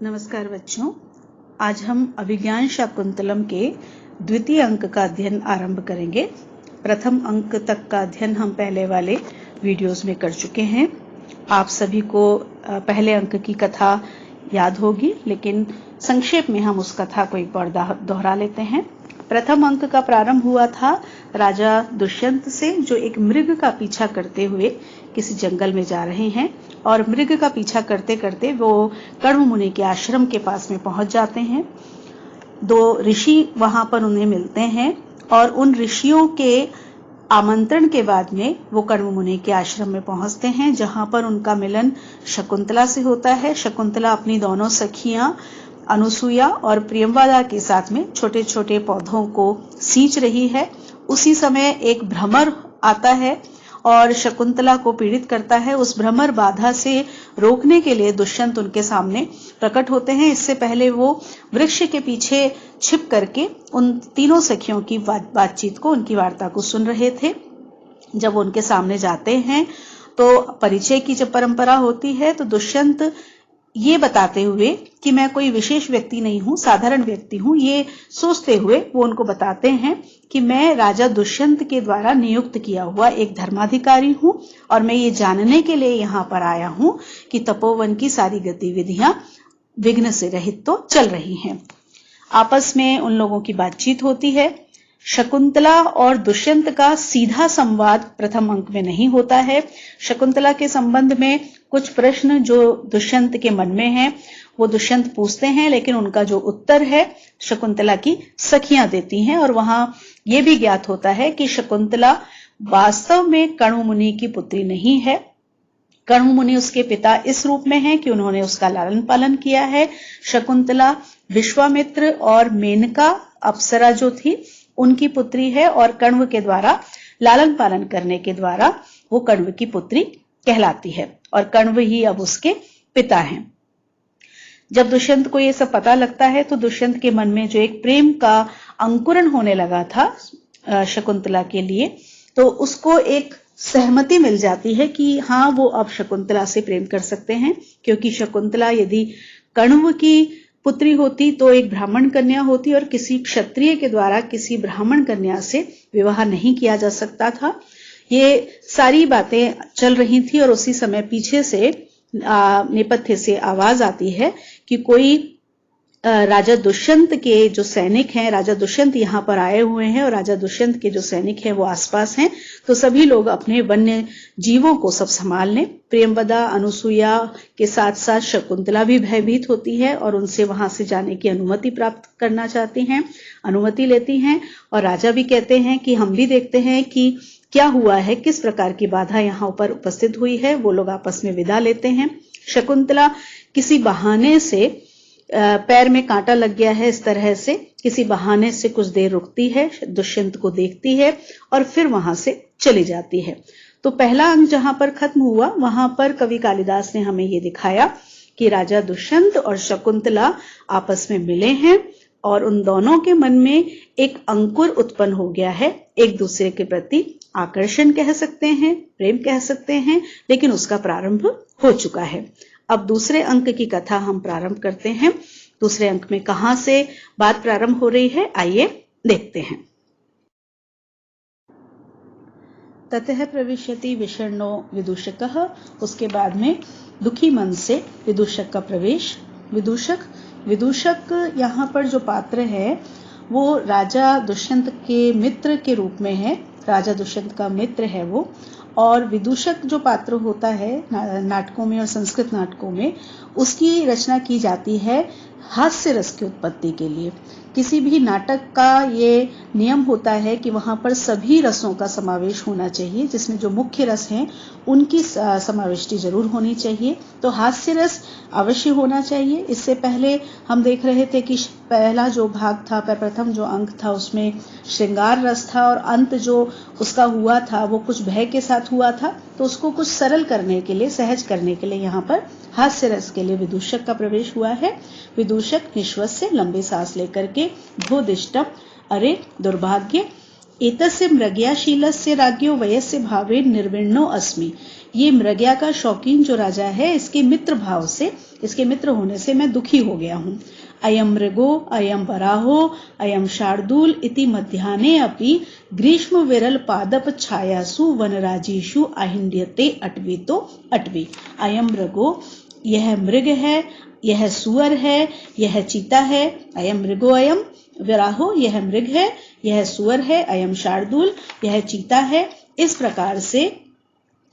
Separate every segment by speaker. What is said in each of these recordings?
Speaker 1: नमस्कार बच्चों, आज हम अभिज्ञान शाकुंतलम के द्वितीय अंक का अध्ययन आरंभ करेंगे। प्रथम अंक तक का अध्ययन हम पहले वाले वीडियोस में कर चुके हैं। आप सभी को पहले अंक की कथा याद होगी, लेकिन संक्षेप में हम उस कथा को एक बार दोहरा लेते हैं। प्रथम अंक का प्रारंभ हुआ था राजा दुष्यंत से, जो एक मृग का पीछा करते हुए किसी जंगल में जा रहे हैं और मृग का पीछा करते करते वो कण्व मुनि के आश्रम के पास में पहुंच जाते हैं। दो ऋषि वहां पर उन्हें मिलते हैं और उन ऋषियों के आमंत्रण के बाद में वो कण्व मुनि के आश्रम में पहुंचते हैं, जहां पर उनका मिलन शकुंतला से होता है। शकुंतला अपनी दोनों सखियां अनुसुईया और प्रियंवदा के साथ में छोटे छोटे पौधों को सींच रही है। उसी समय एक भ्रमर आता है और शकुंतला को पीड़ित करता है। उस भ्रमर बाधा से रोकने के लिए दुष्यंत उनके सामने प्रकट होते हैं। इससे पहले वो वृक्ष के पीछे छिप करके उन तीनों सखियों की बातचीत को, उनकी वार्ता को सुन रहे थे। जब वो उनके सामने जाते हैं तो परिचय की जब परंपरा होती है तो दुष्यंत ये बताते हुए कि मैं कोई विशेष व्यक्ति नहीं हूं, साधारण व्यक्ति हूं, ये सोचते हुए वो उनको बताते हैं कि मैं राजा दुष्यंत के द्वारा नियुक्त किया हुआ एक धर्माधिकारी हूं और मैं ये जानने के लिए यहाँ पर आया हूं कि तपोवन की सारी गतिविधियां विघ्न से रहित तो चल रही हैं। आपस में उन लोगों की बातचीत होती है। शकुंतला और दुष्यंत का सीधा संवाद प्रथम अंक में नहीं होता है। शकुंतला के संबंध में कुछ प्रश्न जो दुष्यंत के मन में हैं वो दुष्यंत पूछते हैं, लेकिन उनका जो उत्तर है शकुंतला की सखियां देती हैं। और वहां ये भी ज्ञात होता है कि शकुंतला वास्तव में कण्व मुनि की पुत्री नहीं है। कण्व मुनि उसके पिता इस रूप में हैं कि उन्होंने उसका लालन पालन किया है। शकुंतला विश्वामित्र और मेनका अप्सरा जो थी उनकी पुत्री है और कण्व के द्वारा लालन पालन करने के द्वारा वो कण्व की पुत्री कहलाती है और कण्व ही अब उसके पिता हैं। जब दुष्यंत को ये सब पता लगता है तो दुष्यंत के मन में जो एक प्रेम का अंकुरण होने लगा था शकुंतला के लिए, तो उसको एक सहमति मिल जाती है कि हाँ, वो अब शकुंतला से प्रेम कर सकते हैं, क्योंकि शकुंतला यदि कण्व की पुत्री होती तो एक ब्राह्मण कन्या होती और किसी क्षत्रिय के द्वारा किसी ब्राह्मण कन्या से विवाह नहीं किया जा सकता था। ये सारी बातें चल रही थी और उसी समय पीछे से नेपथ्य से आवाज आती है कि कोई राजा दुष्यंत के जो सैनिक हैं, राजा दुष्यंत यहाँ पर आए हुए हैं और राजा दुष्यंत के जो सैनिक हैं वो आसपास हैं। तो सभी लोग अपने वन्य जीवों को सब संभाल लें। प्रियंवदा अनुसुईया के साथ साथ शकुंतला भी भयभीत होती है और उनसे वहां से जाने की अनुमति प्राप्त करना चाहती हैं, अनुमति लेती हैं। और राजा भी कहते हैं कि हम भी देखते हैं कि क्या हुआ है, किस प्रकार की बाधा यहाँ पर उपस्थित हुई है। वो लोग आपस में विदा लेते हैं। शकुंतला किसी बहाने से पैर में कांटा लग गया है, इस तरह से किसी बहाने से कुछ देर रुकती है, दुष्यंत को देखती है और फिर वहां से चली जाती है। तो पहला अंक जहां पर खत्म हुआ वहां पर कवि कालिदास ने हमें ये दिखाया कि राजा दुष्यंत और शकुंतला आपस में मिले हैं और उन दोनों के मन में एक अंकुर उत्पन्न हो गया है, एक दूसरे के प्रति आकर्षण कह सकते हैं, प्रेम कह सकते हैं, लेकिन उसका प्रारंभ हो चुका है। अब दूसरे अंक की कथा हम प्रारंभ करते हैं। दूसरे अंक में कहां से बात प्रारंभ हो रही है, आइए देखते हैं। ततः प्रविशति विषण्णो विदूषकः, उसके बाद में दुखी मन से विदूषक का प्रवेश। विदूषक यहाँ पर जो पात्र है वो राजा दुष्यंत के मित्र के रूप में है। राजा दुष्यंत का मित्र है वो। और विदूषक जो पात्र होता है नाटकों में और संस्कृत नाटकों में, उसकी रचना की जाती है हास्य रस की उत्पत्ति के लिए। किसी भी नाटक का ये नियम होता है कि वहां पर सभी रसों का समावेश होना चाहिए, जिसमें जो मुख्य रस हैं उनकी समाविष्टि जरूर होनी चाहिए। तो हास्य रस अवश्य होना चाहिए। इससे पहले हम देख रहे थे कि पहला जो भाग था, प्रथम जो अंक था, उसमें श्रृंगार रस था और अंत जो उसका हुआ था वो कुछ भय के साथ हुआ था। तो उसको कुछ सरल करने के लिए, सहज करने के लिए यहाँ पर हास्य रस के लिए विदूषक का प्रवेश हुआ है। विदूषक निश्वास से लंबे सांस लेकर के भो दिष्टम, अरे दुर्भाग्य, एतस्य मृगयाशीलस्य राज्ञो वयस्य भावे निर्विण्णो अस्मि। ये मृगया का शौकीन जो राजा है, इसके मित्र भाव से, इसके मित्र होने से मैं दुखी हो गया हूँ। अयम मृगो अयम वराहो अयम शार्दूल इति मध्याह्ने अपि ग्रीष्म विरल पादप छायासु वनराजीषु आहिंड्यते अटवीतो अटवी। अयम मृगो, यह मृग है, यह सुअर है, यह चीता है। अयम मृगो अयम वराहो, यह मृग है, यह सुअर है। अयम शार्दूल, यह चीता है। इस प्रकार से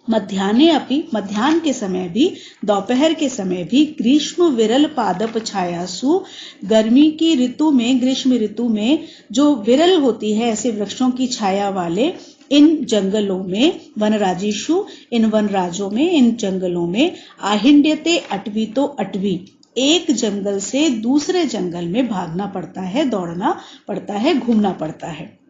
Speaker 1: मध्याह्ने अपि, मध्याह्न के समय भी, दोपहर के समय भी, ग्रीष्म विरल पादप छायासु, गर्मी की ऋतु में, ग्रीष्म ऋतु में जो विरल होती है ऐसे वृक्षों की छाया वाले इन जंगलों में, वनराजीषु, इन वनराजों में, इन जंगलों में, आहिंड्यते अटवी तो अटवी, एक जंगल से दूसरे जंगल में भागना पड़ता है, दौड़ना पड़ता है, घूमना पड़ता है।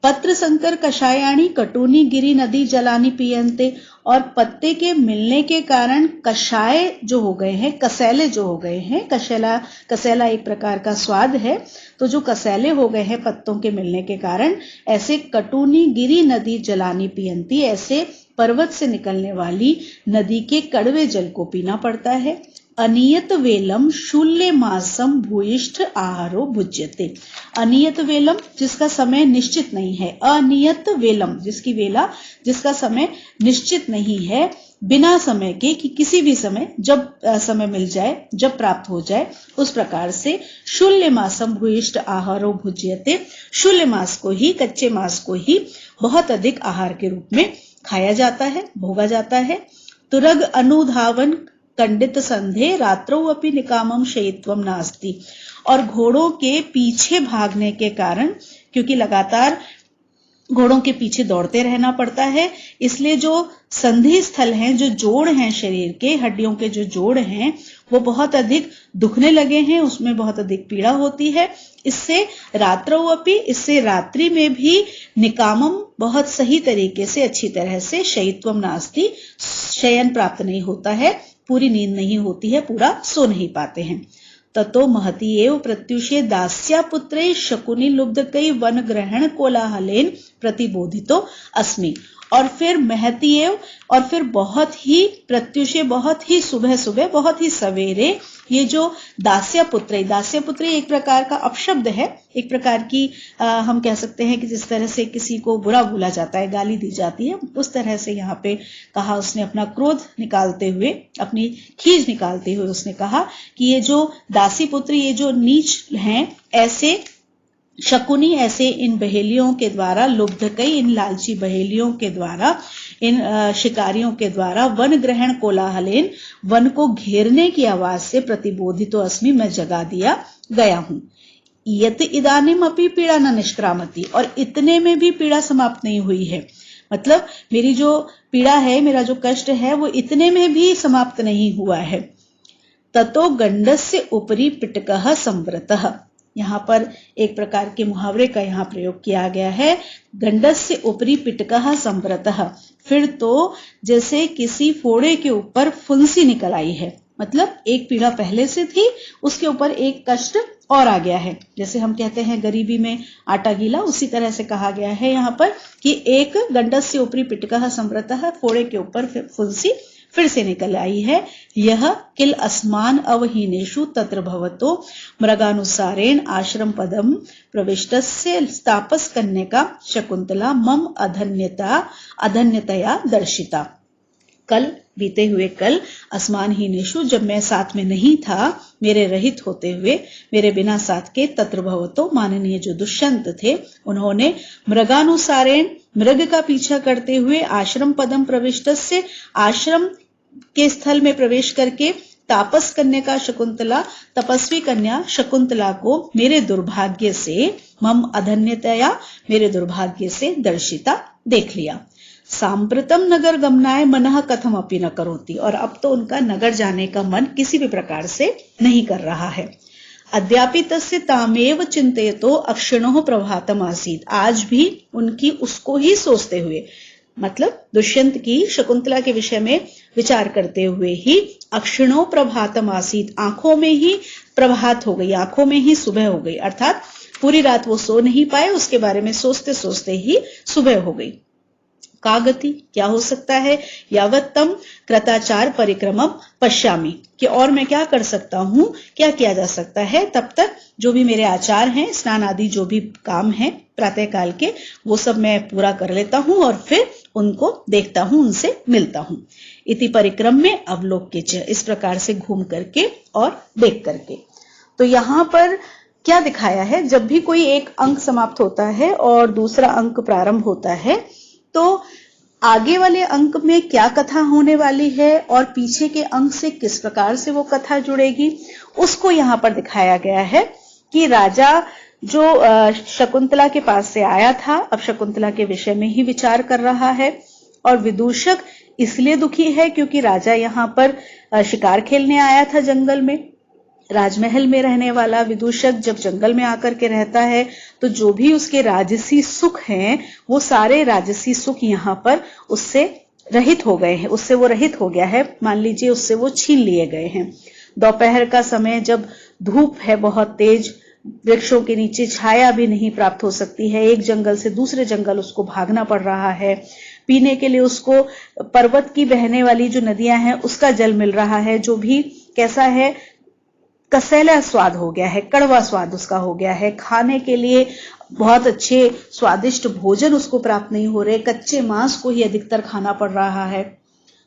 Speaker 1: पत्र संकर कषायाणी कटूनी गिरी नदी जलानी पियंते, और पत्ते के मिलने के कारण कषाय जो हो गए हैं, कसैले जो हो गए हैं, कसेला एक प्रकार का स्वाद है, तो जो कसैले हो गए हैं पत्तों के मिलने के कारण, ऐसे कटूनी गिरी नदी जलानी पियंती, ऐसे पर्वत से निकलने वाली नदी के कड़वे जल को पीना पड़ता है। अनियत वेलम शूल्य मासम भूयिष्ठ आहारो भुज्यते। अनियत वेलम जिसका समय निश्चित नहीं है, अनियत वेलम जिसकी वेला, जिसका समय निश्चित नहीं है, बिना समय के, कि किसी भी समय, जब समय मिल जाए, जब प्राप्त हो जाए, उस प्रकार से शूल्य मासम भूयिष्ठ आहारो भुज्यते, शूल्य मास को ही, कच्चे मास को ही बहुत अधिक आहार के रूप में खाया जाता है, भोगा जाता है। तुरग अनुधावन कंडित संधे रात्रो अपि निकामम शयित्वम नास्ति, और घोड़ों के पीछे भागने के कारण, क्योंकि लगातार घोड़ों के पीछे दौड़ते रहना पड़ता है, इसलिए जो संधि स्थल हैं, जो जोड़ हैं शरीर के, हड्डियों के जो जोड़ हैं, वो बहुत अधिक दुखने लगे हैं, उसमें बहुत अधिक पीड़ा होती है। इससे रात्रो अपि, इससे रात्रि में भी निकामम, बहुत सही तरीके से, अच्छी तरह से, शयित्वम नास्ति, शयन प्राप्त नहीं होता है, पूरी नींद नहीं होती है, पूरा सो नहीं पाते हैं। ततो महती एव प्रत्युषे दास्या पुत्रे शकुनि लुब्धकै वन ग्रहण कोलाहलेन प्रतिबोधितो अस्मि। और फिर महती एव, और फिर बहुत ही प्रत्युषे, बहुत ही सुबह सुबह, बहुत ही सवेरे, ये जो दास्य पुत्र एक प्रकार का अपशब्द है, एक प्रकार की हम कह सकते हैं कि जिस तरह से किसी को बुरा भूला जाता है, गाली दी जाती है, उस तरह से यहाँ पे कहा उसने, अपना क्रोध निकालते हुए, अपनी खीज निकालते हुए उसने कहा कि ये जो दासी पुत्र, ये जो नीच हैं, ऐसे शकुनी, ऐसे इन बहेलियों के द्वारा, लुब्धकै, इन लालची बहेलियों के द्वारा, इन शिकारियों के द्वारा, वन ग्रहण कोलाहलेन, वन को घेरने की आवाज से, प्रतिबोधितो अस्मि, मैं जगा दिया गया हूं। यत इदानीम अपि पीड़ा न निष्क्रामति, और इतने में भी पीड़ा समाप्त नहीं हुई है, मतलब मेरी जो पीड़ा है, मेरा जो कष्ट है, वो इतने में भी समाप्त नहीं हुआ है। ततो गंडस्य उपरि पिटकः संवृतः, यहाँ पर एक प्रकार के मुहावरे का यहाँ प्रयोग किया गया है। गंडस्य उपरि पिटकः संवृतः, फिर तो जैसे किसी फोड़े के ऊपर फुंसी निकल आई है, मतलब एक पीड़ा पहले से थी, उसके ऊपर एक कष्ट और आ गया है। जैसे हम कहते हैं गरीबी में आटा गीला, उसी तरह से कहा गया है यहाँ पर कि एक गंडस्य उपरि पिटकः संवृतः, फोड़े के ऊपर फुंसी फिर से निकल आई है। यह किल अस्मान अवहीनेषु तत्र भवतो मृगानुसारेण आश्रम पदम प्रविष्टस्य तापस कन्यका शकुंतला मम अधन्यतया दर्शिता। कल, बीते हुए कल, अस्मानहीनेषु, जब मैं साथ में नहीं था, मेरे रहित होते हुए, मेरे बिना साथ के, तत्र भवतो, माननीय जो दुष्यंत थे, उन्होंने मृगानुसारेण, मृग का पीछा करते हुए, आश्रम पदम प्रविष्टस्य, आश्रम के स्थल में प्रवेश करके, तापस कन्या शकुंतला, तपस्वी कन्या शकुंतला को मेरे दुर्भाग्य से, मम अधन्यतया, मेरे दुर्भाग्य से, दर्शिता, देख लिया। सांप्रतम नगर गमनाय मनः कथम अपि न करोति, और अब तो उनका नगर जाने का मन किसी भी प्रकार से नहीं कर रहा है। अद्यापि तस्य तामेव चिंतयतो अक्षिणोः प्रभातम आसीत्, आज भी उनकी, उसको ही सोचते हुए, मतलब दुष्यंत की, शकुंतला के विषय में विचार करते हुए ही, अक्षिणों प्रभातम आसीत्, आंखों में ही प्रभात हो गई, आंखों में ही सुबह हो गई, अर्थात पूरी रात वो सो नहीं पाए, उसके बारे में सोचते सोचते ही सुबह हो गई। का गति क्या हो सकता है, यावत तम कृताचार परिक्रमम पश्यामि, कि और मैं क्या कर सकता हूं, क्या किया जा सकता है, तब तक जो भी मेरे आचार हैं, स्नान आदि जो भी काम है प्रातः काल के, वो सब मैं पूरा कर लेता हूं और फिर उनको देखता हूं, उनसे मिलता हूं। इति परिक्रम में अवलोक्य च, इस प्रकार से घूम करके और देख करके। तो यहां पर क्या दिखाया है, जब भी कोई एक अंक समाप्त होता है और दूसरा अंक प्रारंभ होता है, तो आगे वाले अंक में क्या कथा होने वाली है और पीछे के अंक से किस प्रकार से वो कथा जुड़ेगी, उसको यहां पर दिखाया गया है कि राजा जो शकुंतला के पास से आया था, अब शकुंतला के विषय में ही विचार कर रहा है। और विदूषक इसलिए दुखी है क्योंकि राजा यहां पर शिकार खेलने आया था जंगल में। राजमहल में रहने वाला विदूषक जब जंगल में आकर के रहता है, तो जो भी उसके राजसी सुख हैं, वो सारे राजसी सुख यहाँ पर उससे रहित हो गए हैं, उससे वो रहित हो गया है, मान लीजिए उससे वो छीन लिए गए हैं। दोपहर का समय जब धूप है बहुत तेज, वृक्षों के नीचे छाया भी नहीं प्राप्त हो सकती है, एक जंगल से दूसरे जंगल उसको भागना पड़ रहा है, पीने के लिए उसको पर्वत की बहने वाली जो नदियां हैं उसका जल मिल रहा है, जो भी कैसा है, कसैला स्वाद हो गया है, कड़वा स्वाद उसका हो गया है, खाने के लिए बहुत अच्छे स्वादिष्ट भोजन उसको प्राप्त नहीं हो रहे, कच्चे मांस को ही अधिकतर खाना पड़ रहा है,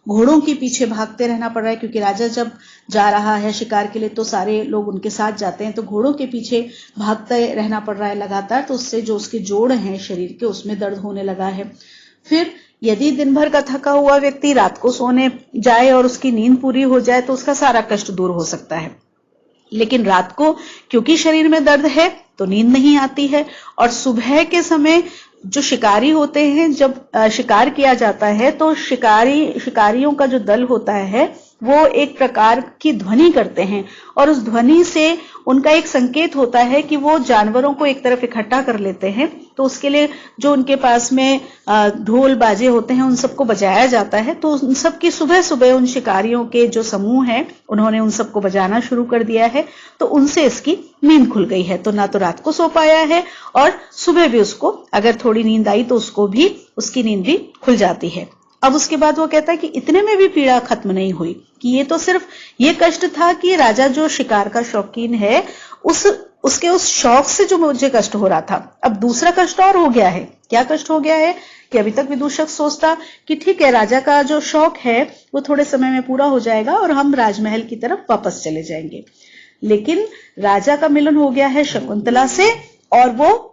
Speaker 1: घोड़ों के पीछे भागते रहना पड़ रहा है, क्योंकि राजा जब जा रहा है शिकार के लिए तो सारे लोग उनके साथ जाते हैं, तो घोड़ों के पीछे भागते रहना पड़ रहा है लगातार, तो उससे जो उसके जोड़ हैं शरीर के उसमें दर्द होने लगा है। फिर यदि दिन भर का थका हुआ व्यक्ति रात को सोने जाए और उसकी नींद पूरी हो जाए तो उसका सारा कष्ट दूर हो सकता है, लेकिन रात को क्योंकि शरीर में दर्द है तो नींद नहीं आती है। और सुबह के समय जो शिकारी होते हैं, जब शिकार किया जाता है तो शिकारियों का जो दल होता है वो एक प्रकार की ध्वनि करते हैं, और उस ध्वनि से उनका एक संकेत होता है कि वो जानवरों को एक तरफ इकट्ठा कर लेते हैं। तो उसके लिए जो उनके पास में ढोल बाजे होते हैं उन सबको बजाया जाता है। तो उन सब की सुबह सुबह उन शिकारियों के जो समूह हैं उन्होंने उन सबको बजाना शुरू कर दिया है, तो उनसे इसकी नींद खुल गई है। तो ना तो रात को सो पाया है और सुबह भी उसको अगर थोड़ी नींद आई तो उसकी नींद भी खुल जाती है। अब उसके बाद वो कहता है कि इतने में भी पीड़ा खत्म नहीं हुई, कि ये तो सिर्फ ये कष्ट था कि राजा जो शिकार का शौकीन है उसके उस शौक से जो मुझे कष्ट हो रहा था, अब दूसरा कष्ट और हो गया है। क्या कष्ट हो गया है कि अभी तक विदूषक सोचता कि ठीक है, राजा का जो शौक है वो थोड़े समय में पूरा हो जाएगा और हम राजमहल की तरफ वापस चले जाएंगे, लेकिन राजा का मिलन हो गया है शकुंतला से, और वो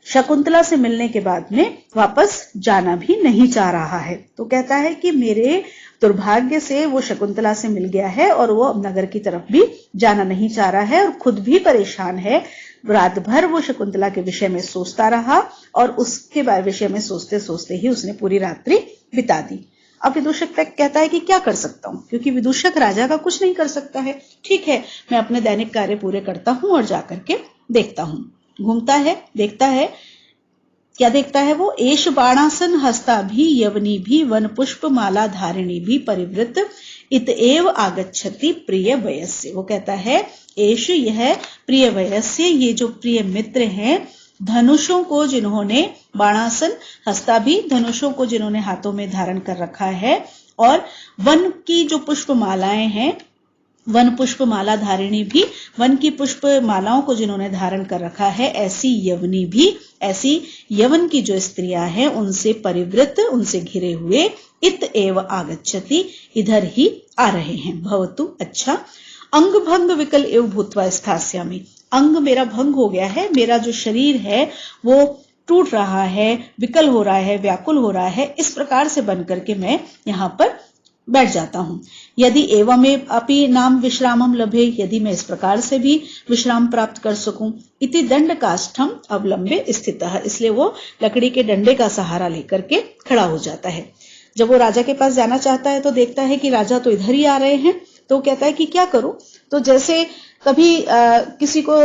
Speaker 1: शकुंतला से मिलने के बाद में वापस जाना भी नहीं चाह रहा है। तो कहता है कि मेरे दुर्भाग्य से वो शकुंतला से मिल गया है और वो अब नगर की तरफ भी जाना नहीं चाह रहा है और खुद भी परेशान है। रात भर वो शकुंतला के विषय में सोचता रहा और उसके विषय में सोचते सोचते ही उसने पूरी रात्रि बिता दी। अब विदूषक कहता है कि क्या कर सकता हूं, क्योंकि विदूषक राजा का कुछ नहीं कर सकता है। ठीक है, मैं अपने दैनिक कार्य पूरे करता हूं और जाकर के देखता हूं। घूमता है, देखता है, क्या देखता है वो, एष बाणासन हस्ता भी यवनी भी वन पुष्प माला धारिणी भी परिवृत इत एव आगच्छति प्रिय वयस्य। वो कहता है एष, यह प्रिय वयस्य, ये जो प्रिय मित्र हैं, धनुषों को जिन्होंने, बाणासन हस्ता भी, धनुषों को जिन्होंने हाथों में धारण कर रखा है, और वन की जो पुष्प मालाएं हैं, वन पुष्प माला धारिणी भी, वन की पुष्प मालाओं को जिन्होंने धारण कर रखा है, ऐसी यवनी भी, ऐसी यवन की जो स्त्रियां हैं उनसे परिवृत, उनसे घिरे हुए, इत एव आगच्छति, इधर ही आ रहे हैं, भवतु, अच्छा, अंग भंग विकल एव भूत्वा स्थास्यामि, अंग मेरा भंग हो गया है, मेरा जो शरीर है वो टूट रहा है, विकल हो रहा है, व्याकुल हो रहा है, इस प्रकार से बन करके मैं यहाँ पर बैठ जाता हूं। यदि एवमेव अपि नाम विश्रामम लभे, यदि मैं इस प्रकार से भी विश्राम प्राप्त कर सकूं, इति दंड काष्ठम अवलंबे स्थितः, इसलिए वो लकड़ी के डंडे का सहारा लेकर के खड़ा हो जाता है। जब वो राजा के पास जाना चाहता है तो देखता है कि राजा तो इधर ही आ रहे हैं, तो कहता है कि क्या करूं। तो जैसे कभी किसी को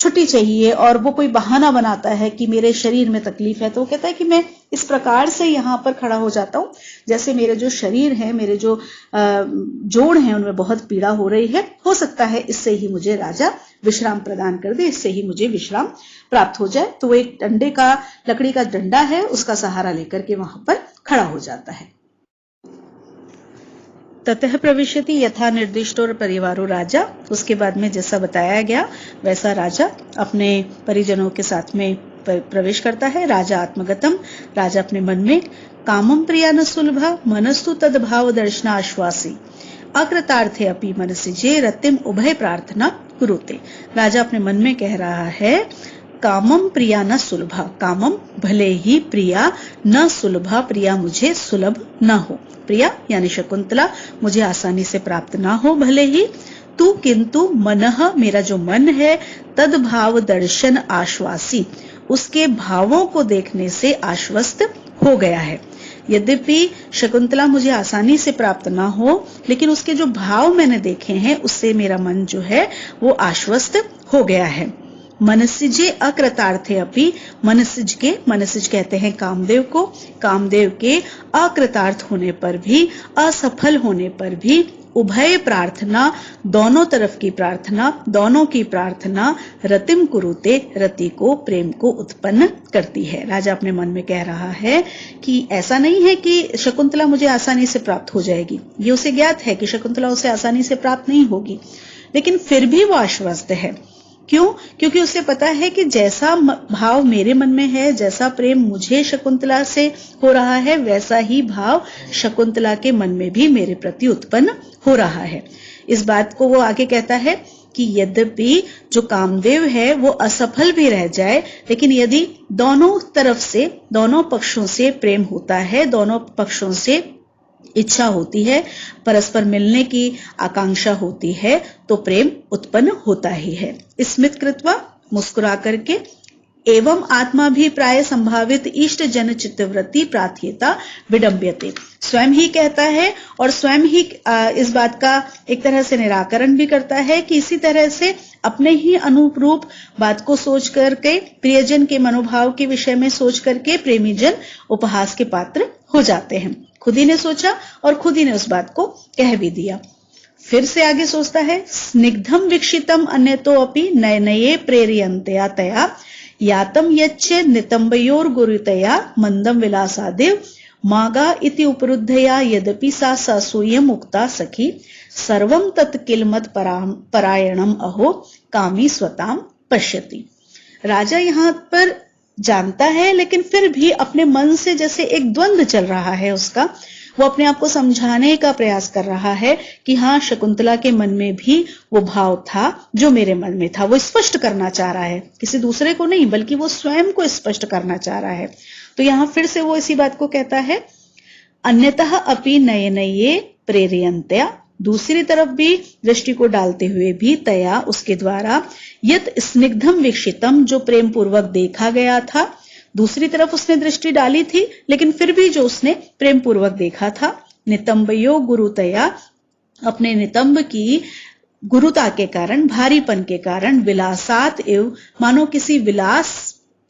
Speaker 1: छुट्टी चाहिए और वो कोई बहाना बनाता है कि मेरे शरीर में तकलीफ है, तो वो कहता है कि मैं इस प्रकार से यहाँ पर खड़ा हो जाता हूँ जैसे मेरे जो शरीर है, मेरे जो जोड़ हैं उनमें बहुत पीड़ा हो रही है, हो सकता है इससे ही मुझे राजा विश्राम प्रदान कर दे, इससे ही मुझे विश्राम प्राप्त हो जाए। तो वो एक डंडे का, लकड़ी का डंडा है, उसका सहारा लेकर के वहां पर खड़ा हो जाता है। ततः प्रविशति यथा निर्दिष्टो परिवारो राजा, उसके बाद में जैसा बताया गया वैसा राजा अपने परिजनों के साथ में प्रवेश करता है। राजा आत्मगतम, राजा अपने मन में, कामम प्रिया न सुलभा मनस्तु तद्भाव दर्शना आश्वासी अकृतार्थे अपि मनसि जे रतिम उभय प्रार्थना कुरुते। राजा अपने मन में कह रहा है, कामम प्रिया न सुलभा, कामम भले ही प्रिया न सुलभा, प्रिया मुझे सुलभ न हो, प्रिया यानी शकुंतला मुझे आसानी से प्राप्त ना हो भले ही, तू किंतु मनः, मेरा जो मन है, तद भाव दर्शन आश्वासी, उसके भावों को देखने से आश्वस्त हो गया है। यद्यपि शकुंतला मुझे आसानी से प्राप्त ना हो, लेकिन उसके जो भाव मैंने देखे हैं उससे मेरा मन जो है वो आश्वस्त हो गया है। मनसिजे अकृतार्थे अपि, मनसिज के, मनसिज कहते हैं कामदेव को, कामदेव के अकृतार्थ होने पर भी, असफल होने पर भी, उभय प्रार्थना, दोनों तरफ की प्रार्थना, दोनों की प्रार्थना, रतिम कुरुते, रति को, प्रेम को उत्पन्न करती है। राजा अपने मन में कह रहा है कि ऐसा नहीं है कि शकुंतला मुझे आसानी से प्राप्त हो जाएगी, ये उसे ज्ञात है कि शकुंतला उसे आसानी से प्राप्त नहीं होगी, लेकिन फिर भी वो आश्वस्त है। क्यों? क्योंकि उसे पता है कि जैसा भाव मेरे मन में है, जैसा प्रेम मुझे शकुंतला से हो रहा है, वैसा ही भाव शकुंतला के मन में भी मेरे प्रति उत्पन्न हो रहा है। इस बात को वो आगे कहता है कि यद्यपि जो कामदेव है वो असफल भी रह जाए, लेकिन यदि दोनों तरफ से, दोनों पक्षों से प्रेम होता है, दोनों पक्षों से इच्छा होती है, परस्पर मिलने की आकांक्षा होती है, तो प्रेम उत्पन्न होता ही है। स्मित कृत्वा, मुस्कुरा करके, एवं आत्माभिप्राय संभावित इष्ट जन चित्तवृत्ति प्रार्थ्यता विडंब्यते, स्वयं ही कहता है और स्वयं ही इस बात का एक तरह से निराकरण भी करता है कि इसी तरह से अपने ही अनुरूप बात को सोच करके, प्रियजन के मनोभाव के विषय में सोच करके प्रेमी जन उपहास के पात्र हो जाते हैं। खुद ही ने सोचा और खुद ही ने उस बात को कह भी दिया। फिर से आगे सोचता है, स्निग्धम विक्षितम अन्यतो अपि नयनये प्रेरयन्त्या तया यातम यच्च नितंबयोर गुरुतया मंदम विलासादेव मागा इति उपरुद्धया यद्यपि सा सासूयम उक्ता सखी सर्वम तत्किलमत परायणम अहो कामी स्वताम पश्यति। राजा यहाँ पर जानता है, लेकिन फिर भी अपने मन से जैसे एक द्वंद्व चल रहा है उसका, वो अपने आप को समझाने का प्रयास कर रहा है कि हाँ, शकुंतला के मन में भी वो भाव था जो मेरे मन में था। वो स्पष्ट करना चाह रहा है, किसी दूसरे को नहीं बल्कि वो स्वयं को स्पष्ट करना चाह रहा है। तो यहाँ फिर से वो इसी बात को कहता है, अन्यतः अपि नयनये प्रेरयन्त्या, दूसरी तरफ भी दृष्टि को डालते हुए भी, तया उसके द्वारा, यत स्निग्धम विक्षितम जो प्रेम पूर्वक देखा गया था, दूसरी तरफ उसने दृष्टि डाली थी लेकिन फिर भी जो उसने प्रेम पूर्वक देखा था, नितंबयो गुरुतया, अपने नितंब की गुरुता के कारण, भारीपन के कारण, विलासात एव, मानो किसी विलास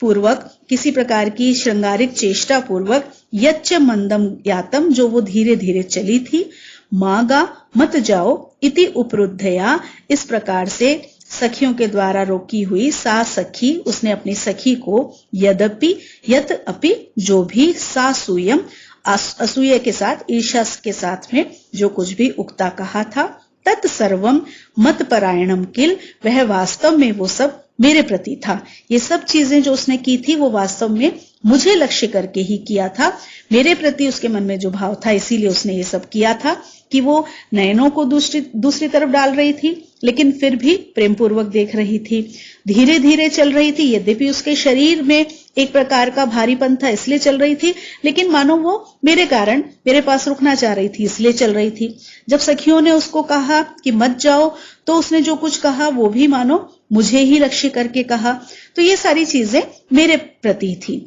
Speaker 1: पूर्वक, किसी प्रकार की श्रृंगारिक चेष्टा पूर्वक, यच्च मंदम यातम जो वो धीरे धीरे चली थी, मागा मत जाओ, इति उपरुद्धया इस प्रकार से सखियों के द्वारा रोकी हुई, सा सखी उसने अपनी सखी को, यद्यपि यत अपि जो भी, सा सूयम असूय के साथ, ईर्ष्या के साथ में जो कुछ भी उक्ता कहा था, तत्सर्वम मत परायणम किल, वह वास्तव में वो सब मेरे प्रति था। ये सब चीजें जो उसने की थी वो वास्तव में मुझे लक्ष्य करके ही किया था, मेरे प्रति उसके मन में जो भाव था इसीलिए उसने ये सब किया था कि वो नयनों को दूसरी तरफ डाल रही थी लेकिन फिर भी प्रेम पूर्वक देख रही थी, धीरे धीरे चल रही थी, यद्यपि उसके शरीर में एक प्रकार का भारीपन था इसलिए चल रही थी, लेकिन मानो वो मेरे कारण मेरे पास रुकना चाह रही थी इसलिए चल रही थी। जब सखियों ने उसको कहा कि मत जाओ, तो उसने जो कुछ कहा वो भी मानो मुझे ही लक्ष्य करके कहा, तो ये सारी चीजें मेरे प्रति थी।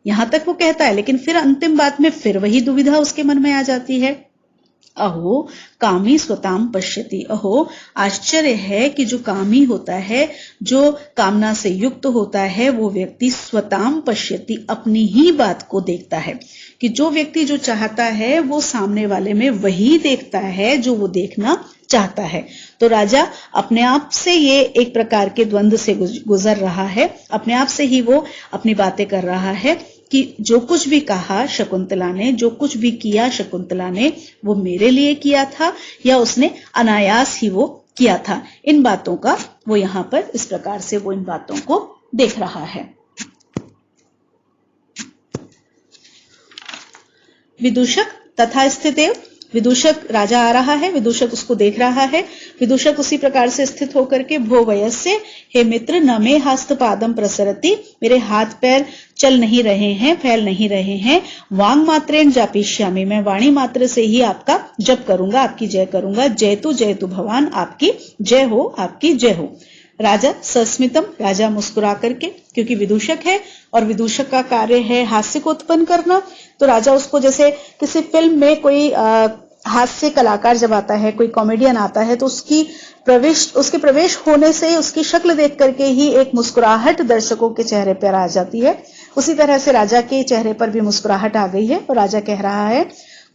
Speaker 1: यहां तक वो कहता है, लेकिन फिर अंतिम बात में फिर वही दुविधा उसके मन में आ जाती है अहो कामी स्वताम पश्यति। अहो आश्चर्य है कि जो कामी होता है, जो कामना से युक्त होता है, वो व्यक्ति स्वताम पश्यति, अपनी ही बात को देखता है। कि जो व्यक्ति जो चाहता है वो सामने वाले में वही देखता है जो वो देखना चाहता है। तो राजा अपने आप से ये एक प्रकार के द्वंद से गुजर रहा है, अपने आप से ही वो अपनी बातें कर रहा है कि जो कुछ भी कहा शकुंतला ने, जो कुछ भी किया शकुंतला ने, वो मेरे लिए किया था या उसने अनायास ही वो किया था। इन बातों का वो यहां पर इस प्रकार से वो इन बातों को देख रहा है। विदूषक तथा स्थितेव, विदूषक राजा आ रहा है, विदूषक उसको देख रहा है। विदूषक उसी प्रकार से स्थित होकर के भो वयस्य, हे मित्र न मे हस्त पादम प्रसरति, मेरे हाथ पैर चल नहीं रहे हैं, फैल नहीं रहे हैं। वांग मात्रेण जापिष्यामि, मैं वाणी मात्र से ही आपका जप करूंगा, आपकी जय करूंगा। जयतु भगवान, आपकी जय हो, आपकी जय हो। राजा सस्मितम, राजा मुस्कुरा करके, क्योंकि विदूषक है और विदूषक का कार्य है हास्य को उत्पन्न करना, तो राजा उसको जैसे किसी फिल्म में कोई हास्य कलाकार जब आता है, कोई कॉमेडियन आता है, तो उसके प्रवेश होने से उसकी शक्ल देख करके ही एक मुस्कुराहट दर्शकों के चेहरे पर आ जाती है। उसी तरह से राजा के चेहरे पर भी मुस्कुराहट आ गई है और राजा कह रहा है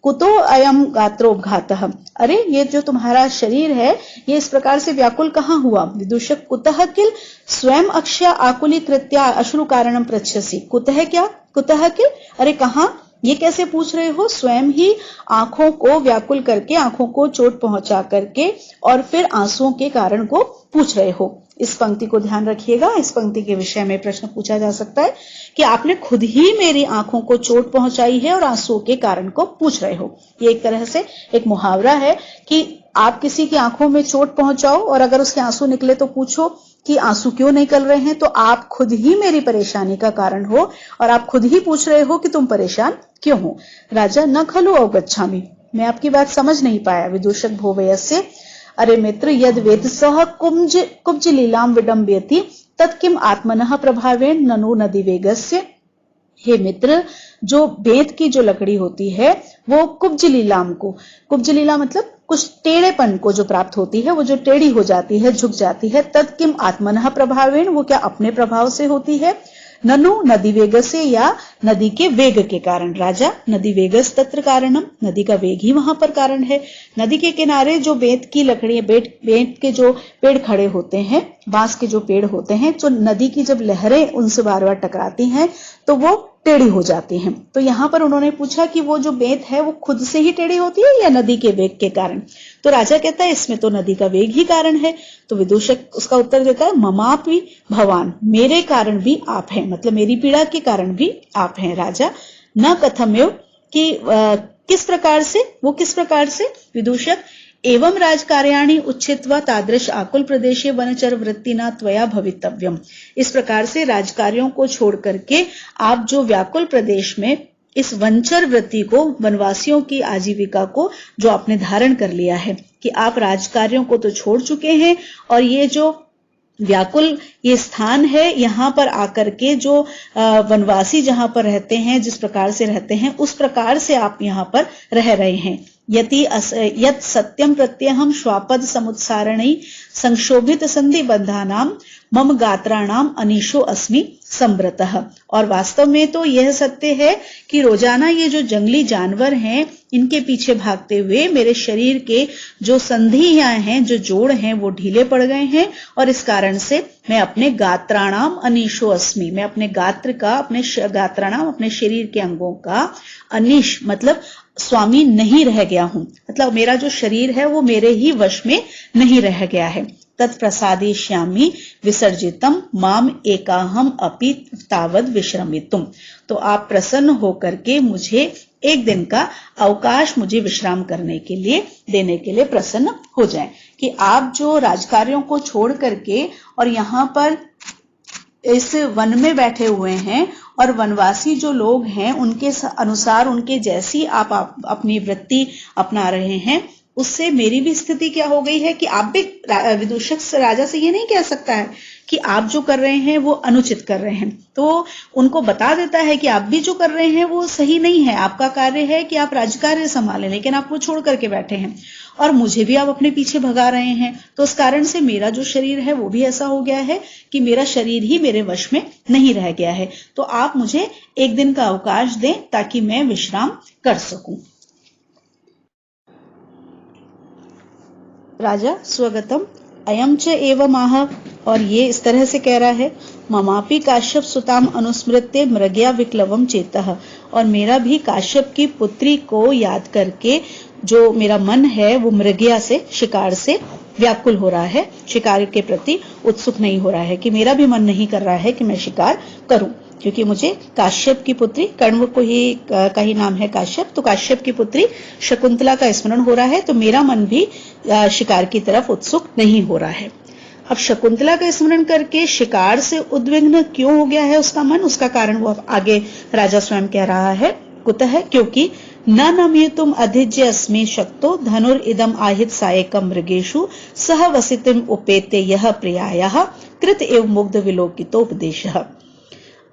Speaker 1: कुतो अयम गात्रोपघातः, अरे ये जो तुम्हारा शरीर है ये इस प्रकार से व्याकुल कहाँ हुआ। विदूषक कुतः किल स्वयं अक्ष्य आकुलीकृत्या अश्रु कारणम पृच्छसि, कुतः क्या, कुतः किल, अरे कहाँ, ये कैसे पूछ रहे हो, स्वयं ही आंखों को व्याकुल करके, आंखों को चोट पहुंचा करके और फिर आंसुओं के कारण को पूछ रहे हो। इस पंक्ति को ध्यान रखिएगा, इस पंक्ति के विषय में प्रश्न पूछा जा सकता है कि आपने खुद ही मेरी आंखों को चोट पहुंचाई है और आंसुओं के कारण को पूछ रहे हो। ये एक तरह से एक मुहावरा है कि आप किसी की आंखों में चोट पहुंचाओ और अगर उसके आंसू निकले तो पूछो कि आंसू क्यों निकल रहे हैं, तो आप खुद ही मेरी परेशानी का कारण हो और आप खुद ही पूछ रहे हो कि तुम परेशान क्यों हो। राजा न खलु अवगच्छामि, मैं आपकी बात समझ नहीं पाया। विदूषक भो वयस्य, अरे मित्र यद वेदसः कुब्ज लीलाम विडम्बयति तत्किम आत्मनः प्रभावेण ननु नदी वेगस्य, हे मित्र जो बेत की जो लकड़ी होती है वो कुब्ज लीलाम को, कुब्ज लीला मतलब कुछ टेढ़ेपन को जो प्राप्त होती है, वो जो टेढ़ी हो जाती है, झुक जाती है, तत्किम आत्मनः प्रभावेण, वो क्या अपने प्रभाव से होती है, ननु नदी वेग से, या नदी के वेग के कारण। राजा नदी वेगस तत्र कारणम, नदी का वेग ही वहां पर कारण है। नदी के किनारे जो बेत की लकड़ियां, बेत के जो पेड़ खड़े होते हैं, बांस के जो पेड़ होते हैं, जो नदी की जब लहरें उनसे बार बार टकराती हैं तो वो टेढ़ी हो जाती हैं। तो यहां पर उन्होंने पूछा कि वो जो बेत है वो खुद से ही टेढ़ी होती है या नदी के वेग के कारण। तो राजा कहता है इसमें तो नदी का वेग ही कारण है। तो विदूषक उसका उत्तर देता है ममापि भवान, मेरे कारण भी आप हैं, मतलब मेरी पीड़ा के कारण भी आप हैं। राजा न कथमेव, कि किस प्रकार से, वो किस प्रकार से। विदूषक एवं राजकार्याणि उच्छित्वा तादृश आकुल प्रदेशे वनचर वृत्तिना त्वया भवितव्यम, इस प्रकार से राजकार्यों को छोड़ करके आप जो व्याकुल प्रदेश में इस वंचर वृत्ति को, वनवासियों की आजीविका को जो आपने धारण कर लिया है, कि आप राजकार्यों को तो छोड़ चुके हैं और ये जो व्याकुल ये स्थान है, यहां पर आकर के जो वनवासी जहां पर रहते हैं, जिस प्रकार से रहते हैं उस प्रकार से आप यहां पर रह रहे हैं। यत सत्यम प्रत्यहम श्वापद समुत्सारणी संक्षोभित संधि बंधानाम मम गात्राणाम अनीशो अस्मि संव्रतः, और वास्तव में तो यह सत्य है कि रोजाना ये जो जंगली जानवर हैं इनके पीछे भागते हुए मेरे शरीर के जो संधियां हैं, जो जोड़ हैं, वो ढीले पड़ गए हैं और इस कारण से मैं अपने गात्राणाम अनीशो अस्मि, मैं अपने गात्र का, अपने गात्राणाम, अपने शरीर के अंगों का, अनीश मतलब स्वामी नहीं रह गया हूं, मतलब मेरा जो शरीर है वो मेरे ही वश में नहीं रह गया है। तत्प्रसादिष्यामि विसर्जितम माम एकाहम अपि तावद विश्रमितुम, तो आप प्रसन्न होकर के मुझे एक दिन का अवकाश मुझे विश्राम करने के लिए देने के लिए प्रसन्न हो जाएं, कि आप जो राजकार्यों को छोड़ करके और यहां पर इस वन में बैठे हुए हैं और वनवासी जो लोग हैं उनके अनुसार, उनके जैसी आप अपनी वृत्ति अपना रहे हैं, उससे मेरी भी स्थिति क्या हो गई है कि आप भी विदूषक राजा से ये नहीं कह सकता है कि आप जो कर रहे हैं वो अनुचित कर रहे हैं, तो उनको बता देता है कि आप भी जो कर रहे हैं वो सही नहीं है, आपका कार्य है कि आप राजकार्य संभालें, लेकिन आप वो छोड़ करके बैठे हैं और मुझे भी आप अपने पीछे भगा रहे हैं। तो उस कारण से मेरा जो शरीर है वो भी ऐसा हो गया है कि मेरा शरीर ही मेरे वश में नहीं रह गया है, तो आप मुझे एक दिन का अवकाश दें ताकि मैं विश्राम कर सकूं। राजा स्वगतम अयम च एवं आह, और ये इस तरह से कह रहा है, ममापि काश्यप सुताम अनुस्मृत्य मृगया विक्लवम चेतः, और मेरा भी काश्यप की पुत्री को याद करके जो मेरा मन है वो मृगया से, शिकार से व्याकुल हो रहा है, शिकार के प्रति उत्सुक नहीं हो रहा है, कि मेरा भी मन नहीं कर रहा है कि मैं शिकार करूं, क्योंकि मुझे काश्यप की पुत्री, कण्व को ही का ही नाम है काश्यप, तो काश्यप की पुत्री शकुंतला का स्मरण हो रहा है, तो मेरा मन भी शिकार की तरफ उत्सुक नहीं हो रहा है। अब शकुंतला का स्मरण करके शिकार से उद्विग्न क्यों हो गया है उसका मन, उसका कारण वो आगे राजा स्वयं कह रहा है, कुतः, क्योंकि न नम्यतुम अधिज्य अस्मि शक्तो धनुर इदम आहित सायकम मृगेषु सह वसितिम उपेते यह प्रियायाः कृत एव मुग्ध विलोकितोपदेशः।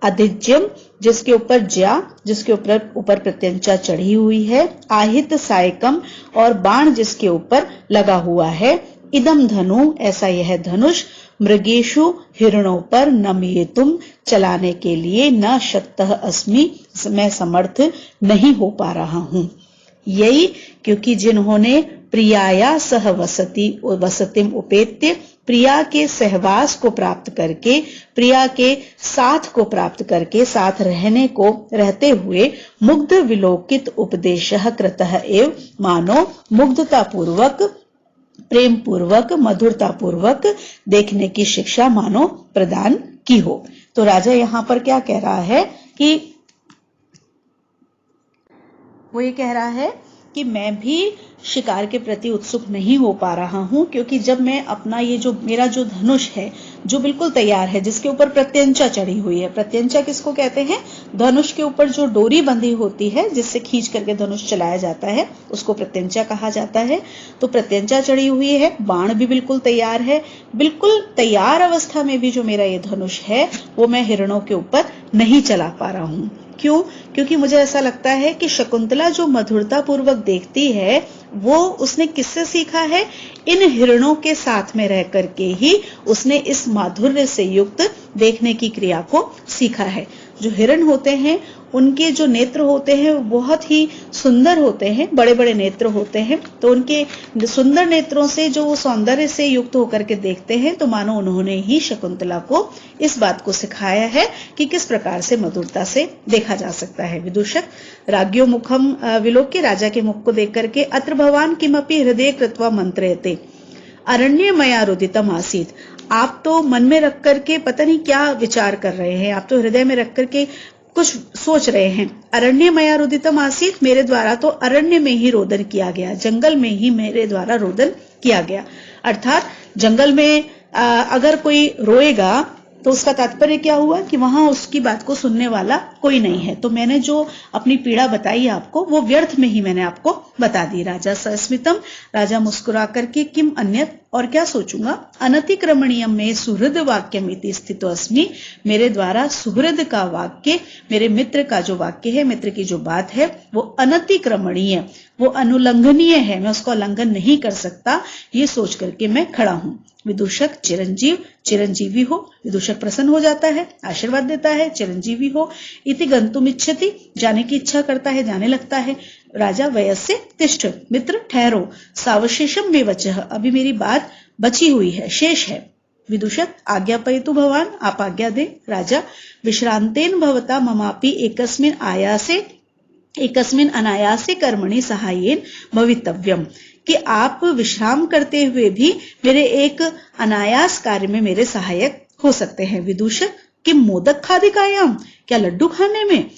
Speaker 1: अधिज्यम जिसके ऊपर ज्या, जिसके ऊपर प्रत्यंचा चढ़ी हुई है, आहित सायकम और बाण जिसके ऊपर लगा हुआ है, इदम धनु ऐसा यह धनुष, मृगेषु हिरणों पर, नमयेतुम चलाने के लिए, न शक्तः अस्मि मैं समर्थ नहीं हो पा रहा हूं। यही क्योंकि जिन्होंने प्रियाया सह वसतिम उपेत्य, प्रिया के सहवास को प्राप्त करके, प्रिया के साथ को प्राप्त करके, साथ रहते हुए मुग्ध विलोकित उपदेशः कृतः एव, मानो मुग्धता पूर्वक, प्रेम पूर्वक, मधुरता पूर्वक देखने की शिक्षा मानो प्रदान की हो। तो राजा यहां पर क्या कह रहा है कि वो ये कह रहा है कि मैं भी शिकार के प्रति उत्सुक नहीं हो पा रहा हूं, क्योंकि जब मैं अपना ये जो मेरा जो धनुष है जो बिल्कुल तैयार है, जिसके ऊपर प्रत्यंचा चढ़ी हुई है, प्रत्यंचा किसको कहते हैं, धनुष के ऊपर जो डोरी बंधी होती है जिससे खींच करके धनुष चलाया जाता है उसको प्रत्यंचा कहा जाता है। तो प्रत्यंचा चढ़ी हुई है, बाण भी बिल्कुल तैयार है, बिल्कुल तैयार अवस्था में भी जो मेरा ये धनुष है वो मैं हिरणों के ऊपर नहीं चला पा रहा हूं। क्यों? क्योंकि मुझे ऐसा लगता है कि शकुंतला जो मधुरता पूर्वक देखती है वो उसने किससे सीखा है, इन हिरणों के साथ में रह करके ही उसने इस माधुर्य से युक्त देखने की क्रिया को सीखा है। जो हिरण होते हैं उनके जो नेत्र होते हैं वो बहुत ही सुंदर होते हैं, बड़े बड़े नेत्र होते हैं, तो उनके सुंदर नेत्रों से जो वो सौंदर्य से युक्त होकर के देखते हैं, तो मानो उन्होंने ही शकुंतला को इस बात को सिखाया है कि किस प्रकार से मधुरता से देखा जा सकता है। विदूषक राज्ञो मुखम विलोक्य, राजा के मुख को देख करके, अत्र भवान किमपि हृदय कृत्वा मंत्रयते अरण्य मया रुदितम आसीत, आप तो मन में रख करके पता नहीं क्या विचार कर रहे हैं, आप तो हृदय में रख करके कुछ सोच रहे हैं। अरण्य मया रुदितम आसीत, मेरे द्वारा तो अरण्य में ही रोदन किया गया, जंगल में ही मेरे द्वारा रोदन किया गया। अर्थात जंगल में अगर कोई रोएगा तो उसका तात्पर्य क्या हुआ कि वहां उसकी बात को सुनने वाला कोई नहीं है, तो मैंने जो अपनी पीड़ा बताई आपको वो व्यर्थ में ही मैंने आपको बता दी। राजा सस्मितम, राजा मुस्कुरा करके, किम अन्यत, और क्या सोचूंगा, अनतिक्रमणीयम में सुहृद वाक्यमिति स्थितो अस्मि, मेरे द्वारा सुहृद का वाक्य, मेरे मित्र का जो वाक्य है, मित्र की जो बात है वो अनतिक्रमणीय, वो अनुलंघनीय है, मैं उसका उल्लंघन नहीं कर सकता, ये सोच करके मैं खड़ा हूं। विदूषक चिरंजीव, चिरंजीवी हो, विदूषक प्रसन्न हो जाता है, आशीर्वाद देता है, चिरंजीवी हो, इति गंतुम इच्छति, जाने की इच्छा करता है, जाने लगता है। राजा वयस्य तिष्ठ, मित्र ठहरो, सावशेषम में वचः, अभी मेरी बात बची हुई है, शेष है। विदूषक आज्ञापयतु भवान, आप आज्ञा दे। राजा विश्रांतेन भवता ममापि एकस्मिन अनायासे कर्मणि सहायेन भवितव्यम, कि आप विश्राम करते हुए भी मेरे एक अनायास कार्य में मेरे सहायक हो सकते हैं। विदूषक कि मोदक खादिकायाम, क्या लड्डू खाने में?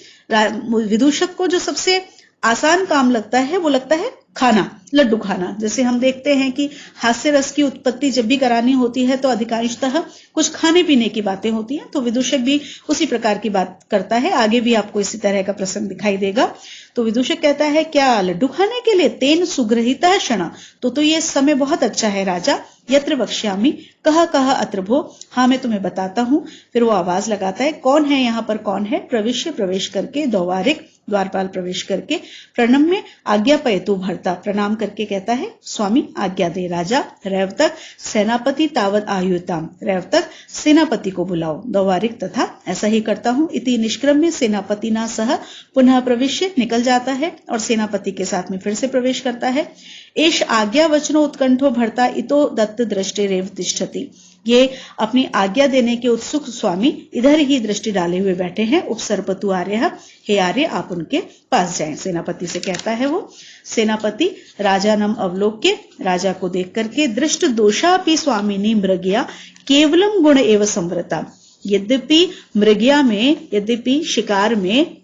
Speaker 1: विदूषक को जो सबसे आसान काम लगता है वो लगता है खाना, लड्डू खाना। जैसे हम देखते हैं कि हास्य रस की उत्पत्ति जब भी करानी होती है तो अधिकांशतः कुछ खाने पीने की बातें होती हैं, तो विदूषक भी उसी प्रकार की बात करता है। आगे भी आपको इसी तरह का प्रसंग दिखाई देगा। तो विदूषक कहता है, क्या लड्डू खाने के लिए? तेन सुगृहीतः क्षण, तो ये समय बहुत अच्छा है राजा। यत्र वक्ष्यामि कह कह अत्र भो, हाँ मैं तुम्हें बताता हूं। फिर वो आवाज लगाता है, कौन है यहाँ पर, कौन है? प्रविश्य, प्रवेश करके, द्वारिक, द्वारपाल प्रवेश करके, प्रणम्य आज्ञा पयतु भर्ता, प्रणाम करके कहता है स्वामी आज्ञा दे। राजा रैवतक सेनापति तावत आयुताम, रैवतक सेनापति को बुलाओ। द्वारिक तथा ऐसा ही करता हूं। इति निष्क्रम्य सेनापति ना सह पुनः प्रविश्य, निकल जाता है और सेनापति के साथ में फिर से प्रवेश करता है। एष आज्ञा वचनो उत्कंठो भर्ता इतो दत्त दृष्टिरेव तिष्ठति, ये अपनी आज्ञा देने के उत्सुक स्वामी इधर ही दृष्टि डाले हुए बैठे हैं। उपसर्पतु आर्य, हे आर्य आप उनके पास जाएं, सेनापति से कहता है वो। सेनापति राजानम अवलोक्य, राजा को देख करके, दृष्ट दोषापि स्वामिनी मृगया केवलम गुण एव संवृता, यद्यपि मृगया में, यद्यपि शिकार में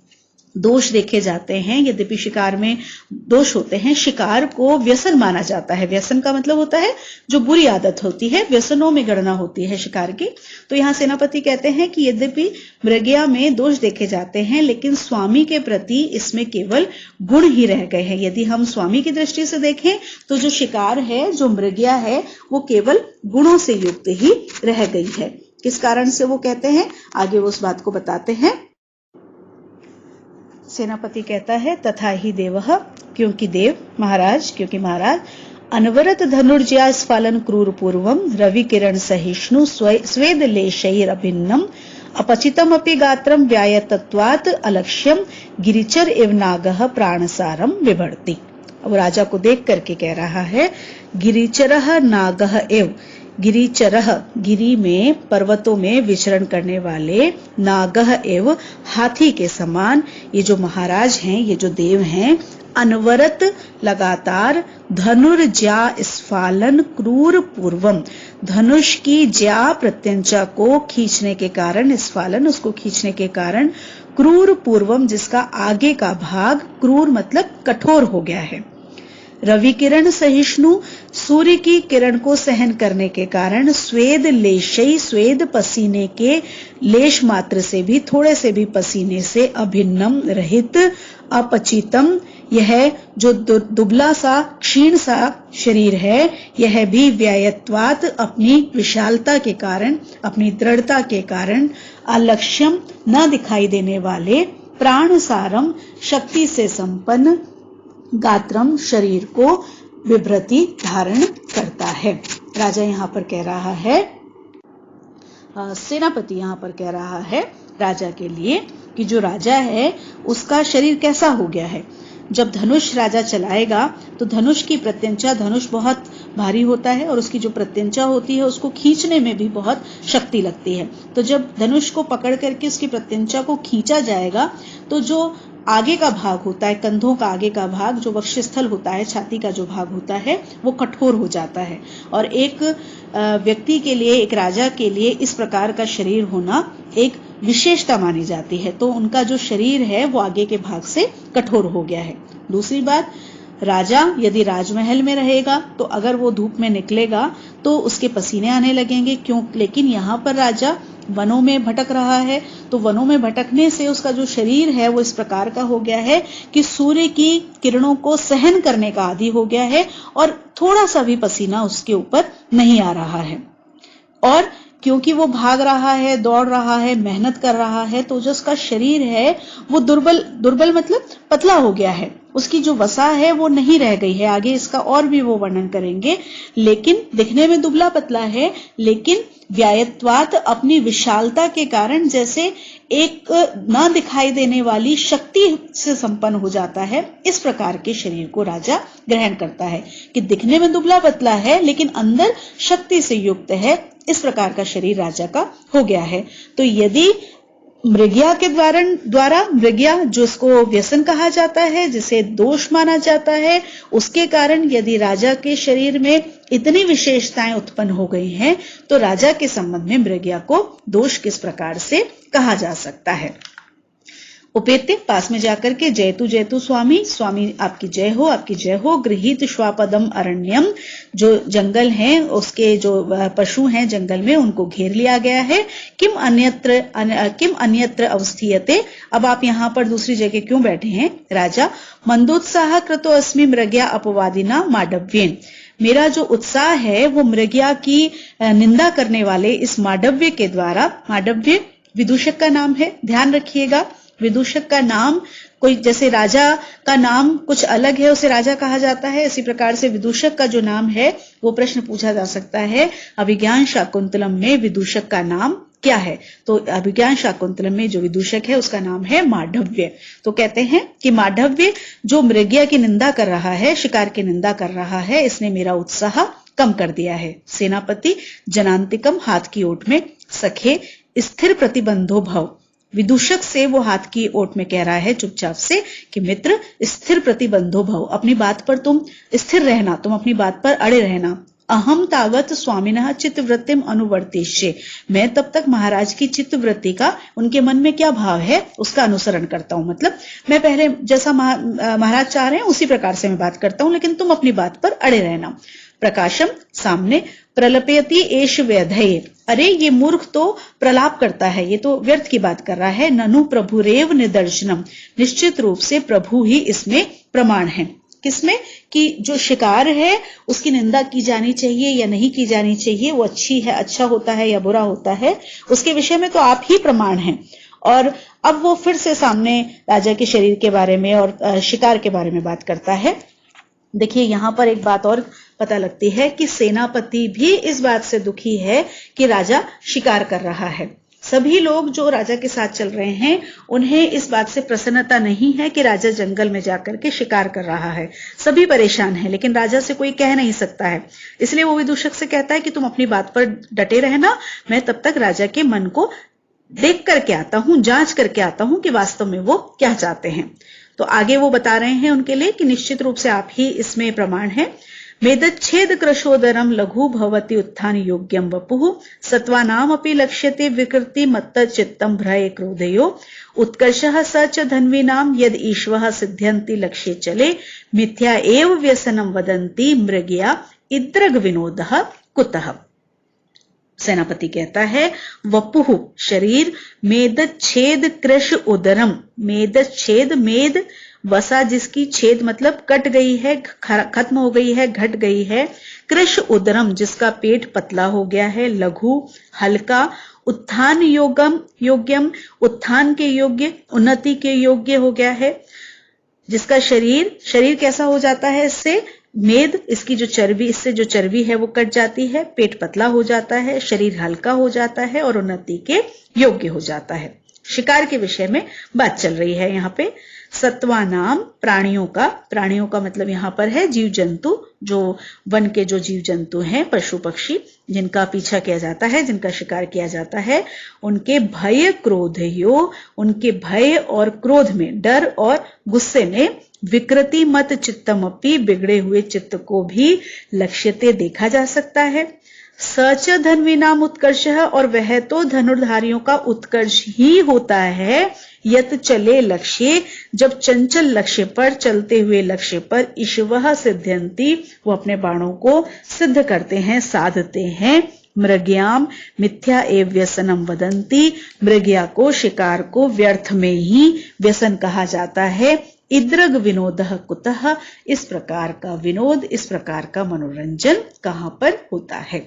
Speaker 1: दोष देखे जाते हैं, यद्यपि शिकार में दोष होते हैं, शिकार को व्यसन माना जाता है। व्यसन का मतलब होता है जो बुरी आदत होती है, व्यसनों में गणना होती है शिकार की। तो यहाँ सेनापति कहते हैं कि यद्यपि मृगया में दोष देखे जाते हैं, लेकिन स्वामी के प्रति इसमें केवल गुण ही रह गए हैं। यदि हम स्वामी की दृष्टि से देखें तो जो शिकार है, जो मृगया है, वो केवल गुणों से युक्त ही रह गई है। किस कारण से वो कहते हैं, आगे वो उस बात को बताते हैं। सेनापति कहता है, तथा ही देवः, क्योंकि देव, महाराज, क्योंकि महाराज, अनवरत धनुर्जया स्फालन क्रूर पूर्वम रवि किरण सहिष्णु स्वेद लेशैर अभिन्नम अपचितम अपि गात्रम व्यायतत्वात् अलक्ष्यम गिरिचर एव नागः प्राणसारम विभर्ति। अब राजा को देख करके कह रहा है, गिरिचरः नागः एव, गिरिचरः, गिरी में, पर्वतों में विचरण करने वाले, नागः एव, हाथी के समान, ये जो महाराज हैं, ये जो देव हैं, अनवरत, लगातार, धनुर्ज्या स्फालन क्रूर पूर्वम, धनुष की ज्या प्रत्यंचा को खींचने के कारण, स्फालन उसको खींचने के कारण, क्रूर पूर्वम जिसका आगे का भाग, क्रूर मतलब कठोर हो गया है। रवि किरण सहिष्णु, सूर्य की किरण को सहन करने के कारण, स्वेद लेशई, स्वेद पसीने के लेश मात्र से भी, थोड़े से भी पसीने से, अभिन्नम रहित, अपचितम, यह जो दुबला सा, क्षीण सा शरीर है, यह भी व्यायत्वात, अपनी विशालता के कारण, अपनी दृढ़ता के कारण, अलक्ष्यम, न दिखाई देने वाले, प्राणसारम, शक्ति से संपन्न, गात्रम, शरीर को, विभ्रति, धारण करता है। राजा यहाँ पर कह रहा है, सेनापति यहाँ पर कह रहा है राजा के लिए कि जो राजा है उसका शरीर कैसा हो गया है। जब धनुष राजा चलाएगा तो धनुष की प्रत्यंचा, धनुष बहुत भारी होता है और उसकी जो प्रत्यंचा होती है उसको खींचने में भी बहुत शक्ति लगती है। तो जब धनुष को पकड़ करके उसकी प्रत्यंचा को खींचा जाएगा तो जो आगे का भाग होता है, कंधों का आगे का भाग, जो वक्षस्थल होता है, छाती का जो भाग होता है, वो कठोर हो जाता है। और एक व्यक्ति के लिए, एक राजा के लिए इस प्रकार का शरीर होना एक विशेषता मानी जाती है। तो उनका जो शरीर है वो आगे के भाग से कठोर हो गया है। दूसरी बात, राजा यदि राजमहल में रहेगा तो अगर वो धूप में निकलेगा तो उसके पसीने आने लगेंगे, क्यों? लेकिन यहाँ पर राजा वनों में भटक रहा है, तो वनों में भटकने से उसका जो शरीर है वो इस प्रकार का हो गया है कि सूर्य की किरणों को सहन करने का आदी हो गया है और थोड़ा सा भी पसीना उसके ऊपर नहीं आ रहा है। और क्योंकि वो भाग रहा है, दौड़ रहा है, मेहनत कर रहा है, तो जो उसका शरीर है वो दुर्बल मतलब पतला हो गया है, उसकी जो वसा है वो नहीं रह गई है। आगे इसका और भी वो वर्णन करेंगे। लेकिन दिखने में दुबला पतला है, लेकिन व्यायत्वात, अपनी विशालता के कारण जैसे एक न दिखाई देने वाली शक्ति से संपन्न हो जाता है, इस प्रकार के शरीर को राजा ग्रहण करता है कि दिखने में दुबला पतला है लेकिन अंदर शक्ति से युक्त है। इस प्रकार का शरीर राजा का हो गया है। तो यदि मृगया के द्वारा मृगया, जो इसको व्यसन कहा जाता है, जिसे दोष माना जाता है, उसके कारण यदि राजा के शरीर में इतनी विशेषताएं उत्पन्न हो गई हैं तो राजा के संबंध में मृगया को दोष किस प्रकार से कहा जा सकता है। उपेत्य पास में जाकर के जयतु जयतु स्वामी, स्वामी आपकी जय हो, आपकी जय हो। गृहीत श्वापदम अरण्यम, जो जंगल है उसके जो पशु हैं जंगल में उनको घेर लिया गया है। किम अन्यत्र अवस्थीयते, अब आप यहाँ पर दूसरी जगह क्यों बैठे हैं? राजा, मंदोत्साह कृतो अस्मि मृग्या अपवादिना माडव्येन, मेरा जो उत्साह है वो मृग्या की निंदा करने वाले इस माडव्य के द्वारा। माडव्य विदूषक का नाम है, ध्यान रखिएगा। विदूषक का नाम कोई, जैसे राजा का नाम कुछ अलग है उसे राजा कहा जाता है, इसी प्रकार से विदूषक का जो नाम है वो प्रश्न पूछा जा सकता है अभिज्ञान शाकुंतलम में विदूषक का नाम क्या है? तो अभिज्ञान शाकुंतलम में जो विदूषक है उसका नाम है माडव्य। तो कहते हैं कि माडव्य जो मृग्या की निंदा कर रहा है, शिकार की निंदा कर रहा है, इसने मेरा उत्साह कम कर दिया है। सेनापति जनांतिकम, हाथ की ओट में, सखे स्थिर प्रतिबंधो भव, विदूषक से वो हाथ की ओट में कह रहा है चुपचाप से कि मित्र स्थिर प्रतिबंधो भव, अपनी बात पर तुम स्थिर रहना, तुम अपनी बात पर अड़े रहना। अहम तावत स्वामिनः चित्तवृत्तिम अनुवर्तिष्ये, मैं तब तक महाराज की चित्तवृत्ति का, उनके मन में क्या भाव है उसका अनुसरण करता हूं। मतलब मैं पहले जैसा महाराज चाह रहे हैं उसी प्रकार से मैं बात करता हूं, लेकिन तुम अपनी बात पर अड़े रहना। प्रकाशम, सामने, प्रलपयति एष व्यधये, अरे ये मूर्ख तो प्रलाप करता है, ये तो व्यर्थ की बात कर रहा है। ननु प्रभुरेव निदर्शनम, निश्चित रूप से प्रभु ही इसमें प्रमाण है। किसमें? कि जो शिकार है उसकी निंदा की जानी चाहिए या नहीं की जानी चाहिए, वो अच्छी है, अच्छा होता है या बुरा होता है, उसके विषय में तो आप ही प्रमाण हैं। और अब वो फिर से सामने राजा के शरीर के बारे में और शिकार के बारे में बात करता है। देखिए यहां पर एक बात और पता लगती है कि सेनापति भी इस बात से दुखी है कि राजा शिकार कर रहा है। सभी लोग जो राजा के साथ चल रहे हैं उन्हें इस बात से प्रसन्नता नहीं है कि राजा जंगल में जाकर के शिकार कर रहा है। सभी परेशान हैं, लेकिन राजा से कोई कह नहीं सकता है। इसलिए वो विदूषक से कहता है कि तुम अपनी बात पर डटे रहना, मैं तब तक राजा के मन को देख करके आता हूं, जांच करके आता हूं कि वास्तव में वो क्या चाहते हैं। तो आगे वो बता रहे हैं उनके लिए कि निश्चित रूप से आप ही इसमें प्रमाण है। मेदच्छेद कृशोदरम लघु भवति उत्थान योग्यम वपुः, सत्वानाम अपि लक्ष्यते विकृति मत्त चित्तम भ्रये क्रोधयो, उत्कर्षः स च धन्वीनाम यद ईश्वः सिद्ध्यन्ति लक्ष्ये चले, मिथ्या एव व्यसनम वदन्ति मृग्या इद्रग विनोदः कुतः। सेनापति कहता है वपुः शरीर, मेदच्छेद कृश उदरम, मेदच्छेद, मेद वसा जिसकी, छेद मतलब कट गई है, खत्म हो गई है, घट गई है। कृश उदरम जिसका पेट पतला हो गया है, लघु हल्का, उत्थान योग्यम उत्थान के योग्य, उन्नति के योग्य हो गया है। जिसका शरीर कैसा हो जाता है इससे? मेद, इसकी जो चर्बी, इससे जो चर्बी है वो कट जाती है, पेट पतला हो जाता है, शरीर हल्का हो जाता है और उन्नति के योग्य हो जाता है। शिकार के विषय में बात चल रही है यहाँ पे। सत्वानाम, प्राणियों का मतलब यहाँ पर है जीव जंतु, जो वन के जो जीव जंतु हैं, पशु पक्षी जिनका पीछा किया जाता है, जिनका शिकार किया जाता है, उनके भय क्रोधयो, उनके भय और क्रोध में, डर और गुस्से में, विकृति मत चित्तमपि, बिगड़े हुए चित्त को भी लक्ष्यते देखा जा सकता है। सच धन्वीनाम उत्कर्षः, और वह तो धनुर्धारियों का उत्कर्ष ही होता है। यत चले लक्ष्य, जब चंचल लक्ष्य पर, चलते हुए लक्ष्य पर, ईश्वः सिद्ध्यन्ति, वो अपने बाणों को सिद्ध करते हैं, साधते हैं। मृग्याम मिथ्या एव व्यसनम वदन्ति, मृग्या को, शिकार को व्यर्थ में ही व्यसन कहा जाता है। इद्रग विनोदः कुतः, इस प्रकार का विनोद, इस प्रकार का मनोरंजन कहां पर होता है।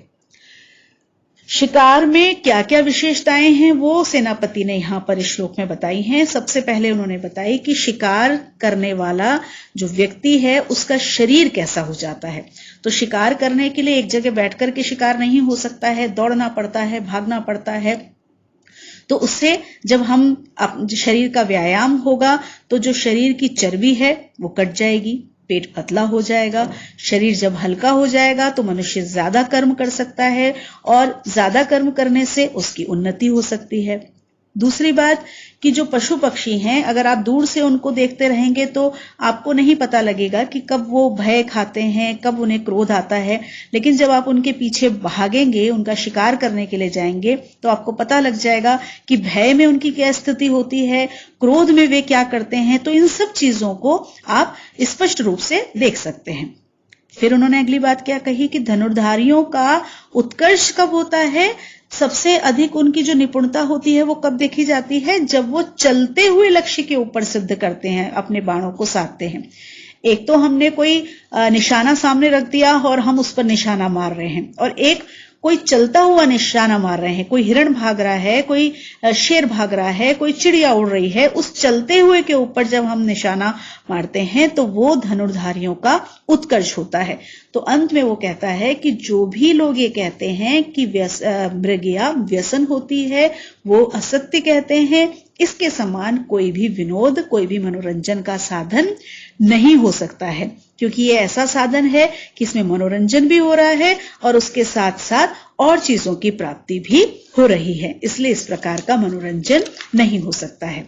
Speaker 1: शिकार में क्या क्या विशेषताएं हैं वो सेनापति ने यहां पर इस श्लोक में बताई हैं। सबसे पहले उन्होंने बताई कि शिकार करने वाला जो व्यक्ति है उसका शरीर कैसा हो जाता है। तो शिकार करने के लिए एक जगह बैठकर के शिकार नहीं हो सकता है, दौड़ना पड़ता है, भागना पड़ता है। तो उससे जब हम शरीर का व्यायाम होगा तो जो शरीर की चर्बी है वो कट जाएगी, पेट पतला हो जाएगा। शरीर जब हल्का हो जाएगा तो मनुष्य ज्यादा कर्म कर सकता है और ज्यादा कर्म करने से उसकी उन्नति हो सकती है। दूसरी बात कि जो पशु पक्षी हैं, अगर आप दूर से उनको देखते रहेंगे तो आपको नहीं पता लगेगा कि कब वो भय खाते हैं, कब उन्हें क्रोध आता है। लेकिन जब आप उनके पीछे भागेंगे, उनका शिकार करने के लिए जाएंगे, तो आपको पता लग जाएगा कि भय में उनकी क्या स्थिति होती है, क्रोध में वे क्या करते हैं। तो इन सब चीजों को आप स्पष्ट रूप से देख सकते हैं। फिर उन्होंने अगली बात क्या कही कि धनुर्धारियों का उत्कर्ष कब होता है, सबसे अधिक उनकी जो निपुणता होती है वो कब देखी जाती है, जब वो चलते हुए लक्ष्य के ऊपर सिद्ध करते हैं, अपने बाणों को साधते हैं। एक तो हमने कोई निशाना सामने रख दिया और हम उस पर निशाना मार रहे हैं, और एक कोई चलता हुआ निशाना मार रहे हैं। कोई हिरण भाग रहा है, कोई शेर भाग रहा है, कोई चिड़िया उड़ रही है, उस चलते हुए के ऊपर जब हम निशाना मारते हैं तो वो धनुर्धारियों का उत्कर्ष होता है। तो अंत में वो कहता है कि जो भी लोग ये कहते हैं कि मृगया व्यसन होती है, वो असत्य कहते हैं। इसके समान कोई भी विनोद, कोई भी मनोरंजन का साधन नहीं हो सकता है, क्योंकि ये ऐसा साधन है कि इसमें मनोरंजन भी हो रहा है और उसके साथ साथ और चीजों की प्राप्ति भी हो रही है। इसलिए इस प्रकार का मनोरंजन नहीं हो सकता है।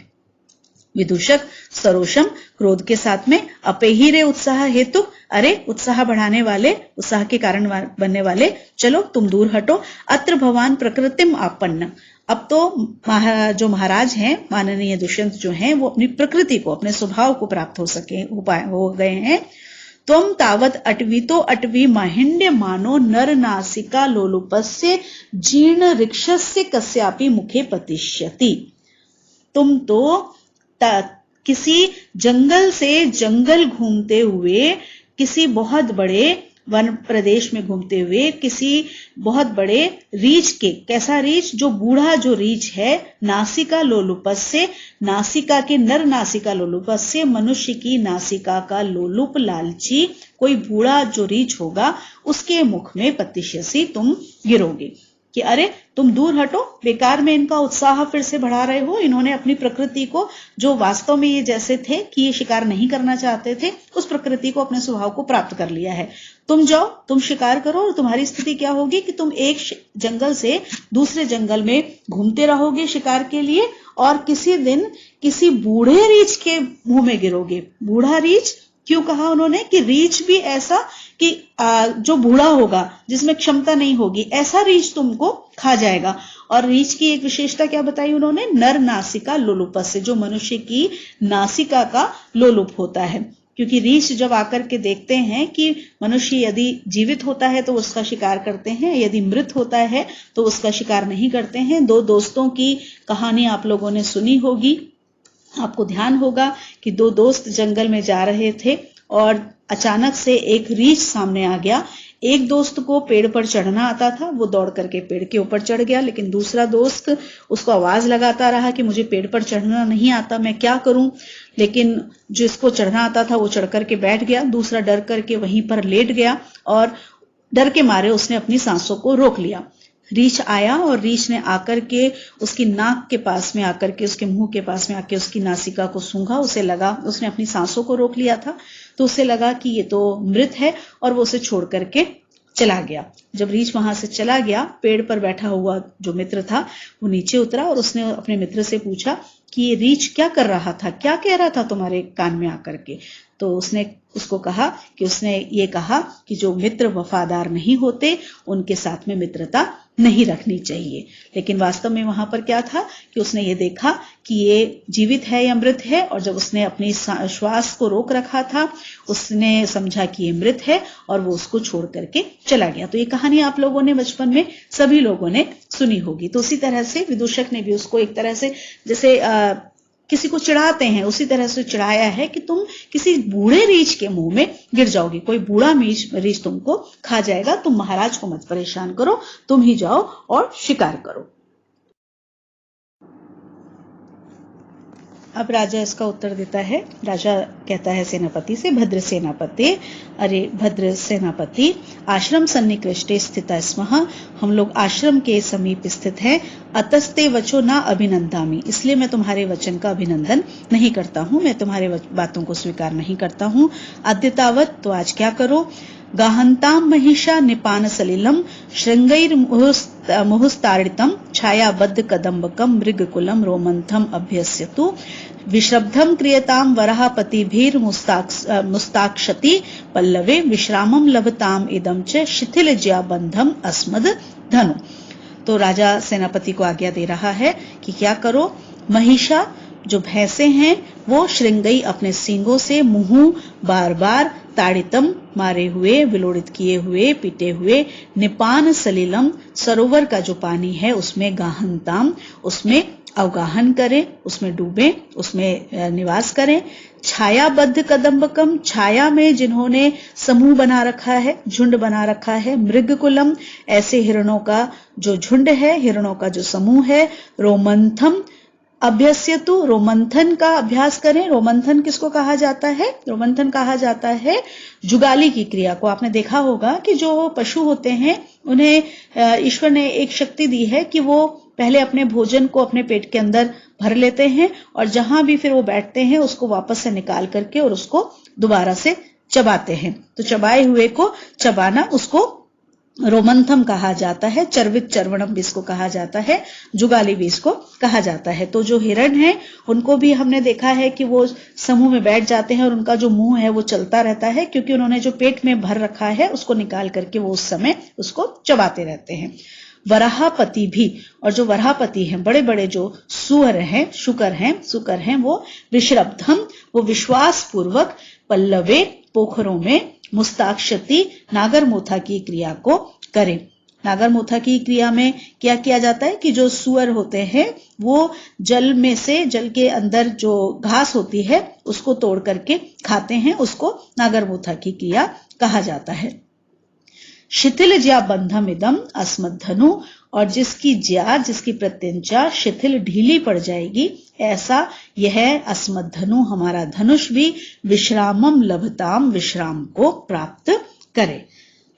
Speaker 1: विदूषक सरोषम, क्रोध के साथ में अपेहिरे उत्साह हेतु, अरे उत्साह बढ़ाने वाले, उत्साह के कारण बनने वाले, चलो तुम दूर हटो। अत्र भगवान प्रकृतिम आपन्न, अब तो जो महाराज हैं, माननीय दुष्यंत जो हैं, वो अपनी प्रकृति को, अपने स्वभाव को प्राप्त हो गए हैं। त्वम तावत अटवीतो अटवी माहिंड्य मानो नर नासिका लोलुपस्य जीर्ण रिक्षस्य कस्यापि मुखे पतिष्यति। तुम तो किसी जंगल से जंगल घूमते हुए, किसी बहुत बड़े वन प्रदेश में घूमते हुए, किसी बहुत बड़े रीछ के, कैसा रीछ, जो बूढ़ा जो रीछ है, नासिका लोलुपस से, नासिका के नर नासिका लोलुपस से, मनुष्य की नासिका का लोलुप लालची कोई बूढ़ा जो रीछ होगा, उसके मुख में पतिष्यसी, तुम गिरोगे। कि अरे तुम दूर हटो, बेकार में इनका उत्साह फिर से बढ़ा रहे हो। इन्होंने अपनी प्रकृति को, जो वास्तव में ये जैसे थे कि ये शिकार नहीं करना चाहते थे, उस प्रकृति को, अपने स्वभाव को प्राप्त कर लिया है। तुम जाओ, तुम शिकार करो, और तुम्हारी स्थिति क्या होगी कि तुम एक जंगल से दूसरे जंगल में घूमते रहोगे शिकार के लिए, और किसी दिन किसी बूढ़े रीछ के मुंह में गिरोगे। बूढ़ा रीछ क्यों कहा उन्होंने कि रीछ भी ऐसा कि जो बूढ़ा होगा, जिसमें क्षमता नहीं होगी, ऐसा रीछ तुमको खा जाएगा। और रीछ की एक विशेषता क्या बताई उन्होंने, नर नासिका लोलुपस से, जो मनुष्य की नासिका का लोलुप होता है। क्योंकि रीछ जब आकर के देखते हैं कि मनुष्य यदि जीवित होता है तो उसका शिकार करते हैं, यदि मृत होता है तो उसका शिकार नहीं करते हैं। दो दोस्तों की कहानी आप लोगों ने सुनी होगी। आपको ध्यान होगा कि दो दोस्त जंगल में जा रहे थे और अचानक से एक रीछ सामने आ गया। एक दोस्त को पेड़ पर चढ़ना आता था, वो दौड़ करके पेड़ के ऊपर चढ़ गया, लेकिन दूसरा दोस्त उसको आवाज लगाता रहा कि मुझे पेड़ पर चढ़ना नहीं आता, मैं क्या करूं। लेकिन जिसको चढ़ना आता था वो चढ़ करके बैठ गया, दूसरा डर करके वहीं पर लेट गया और डर के मारे उसने अपनी सांसों को रोक लिया। रीछ आया और रीछ ने आकर के उसकी नाक के पास में आकर के, उसके मुंह के पास में आकर उसकी नासिका को सूंघा। उसे लगा, उसने अपनी सांसों को रोक लिया था, तो उसे लगा कि ये तो मृत है, और वो उसे छोड़ करके चला गया। जब रीछ वहां से चला गया, पेड़ पर बैठा हुआ जो मित्र था वो नीचे उतरा और उसने अपने मित्र से पूछा कि ये रीछ क्या कर रहा था, क्या कह रहा था तुम्हारे कान में आकर के। तो उसने उसको कहा कि उसने ये कहा कि जो मित्र वफादार नहीं होते उनके साथ में मित्रता नहीं रखनी चाहिए। लेकिन वास्तव में वहां पर क्या था कि उसने ये देखा कि ये जीवित है या मृत है, और जब उसने अपनी श्वास को रोक रखा था उसने समझा कि ये मृत है और वो उसको छोड़ करके चला गया। तो ये कहानी आप लोगों ने बचपन में सभी लोगों ने सुनी होगी। तो उसी तरह से विदूषक ने भी उसको एक तरह से जैसे किसी को चिढ़ाते हैं उसी तरह से चिढ़ाया है कि तुम किसी बूढ़े रीछ के मुंह में गिर जाओगे, कोई बूढ़ा रीछ तुमको खा जाएगा, तुम महाराज को मत परेशान करो, तुम ही जाओ और शिकार करो। अब राजा इसका उत्तर देता है। राजा कहता है सेनापति से, भद्र सेनापति, अरे भद्र सेनापति, आश्रम सन्निकृष्टे स्थिता स्मः, हम लोग आश्रम के समीप स्थित हैं। अतस्ते वचो ना अभिनंदामि, इसलिए मैं तुम्हारे वचन का अभिनंदन नहीं करता हूं, मैं तुम्हारे बातों को स्वीकार नहीं करता हूं। अद्यतावत, तो आज क्या करो, गाहन्ताम महिषा निपान सलिलम श्रृंगैर मुहुस्तारितम छायाबद्ध कदम्बकम मृगकुलम रोमंथम अभ्यस्यतु विश्रब्धम क्रियताम वराहपतिभीर मुस्ताक्षति पल्लवे विश्रामम लभताम इदम च शिथिल ज्याबंधम अस्मद धनु। तो राजा सेनापति को आज्ञा दे रहा है कि क्या करो, महिषा जो भैंसे हैं वो श्रृंगई अपने सींगों से मुंह बार बार ताड़ितम मारे हुए, विलोड़ित किए हुए, पीटे हुए, निपान सलिलम सरोवर का जो पानी है उसमें गाहनताम उसमें अवगाहन करें, उसमें डूबें, उसमें निवास करें। छायाबद्ध कदम्बकम छाया में जिन्होंने समूह बना रखा है, झुंड बना रखा है। मृगकुलम ऐसे हिरणों का जो झुंड है, हिरणों का जो समूह है। रोमंथम अभ्यस्यतु रोमंथन का अभ्यास करें। रोमंथन किसको कहा जाता है? रोमंथन कहा जाता है जुगाली की क्रिया को। आपने देखा होगा कि जो पशु होते हैं उन्हें ईश्वर ने एक शक्ति दी है कि वो पहले अपने भोजन को अपने पेट के अंदर भर लेते हैं और जहां भी फिर वो बैठते हैं उसको वापस से निकाल करके और उसको दोबारा से चबाते हैं। तो चबाए हुए को चबाना उसको रोमंथम कहा जाता है। चर्वित चर्वणम भी इसको कहा जाता है, जुगाली भी इसको कहा जाता है। तो जो हिरण है उनको भी हमने देखा है कि वो समूह में बैठ जाते हैं और उनका जो मुंह है वो चलता रहता है, क्योंकि उन्होंने जो पेट में भर रखा है उसको निकाल करके वो उस समय उसको चबाते रहते हैं। वराहपति भी, और जो वराहपति हैं, बड़े बड़े जो सुअर हैं, शुकर हैं, वो विश्रब्धम वो विश्वास पूर्वक पल्लवे पोखरों में मुस्ताक्षति नागरमोथा की क्रिया को करें। नागरमोथा की क्रिया में क्या किया जाता है कि जो सुअर होते हैं वो जल में से, जल के अंदर जो घास होती है उसको तोड़ करके खाते हैं, उसको नागरमोथा की क्रिया कहा जाता है। शिथिल ज्या बंधम इदम अस्मद्धनु, और जिसकी ज्या, जिसकी प्रत्यंचा शिथिल ढीली पड़ जाएगी, ऐसा यह अस्मद्धनु हमारा धनुष भी विश्रामम लभताम विश्राम को प्राप्त करे।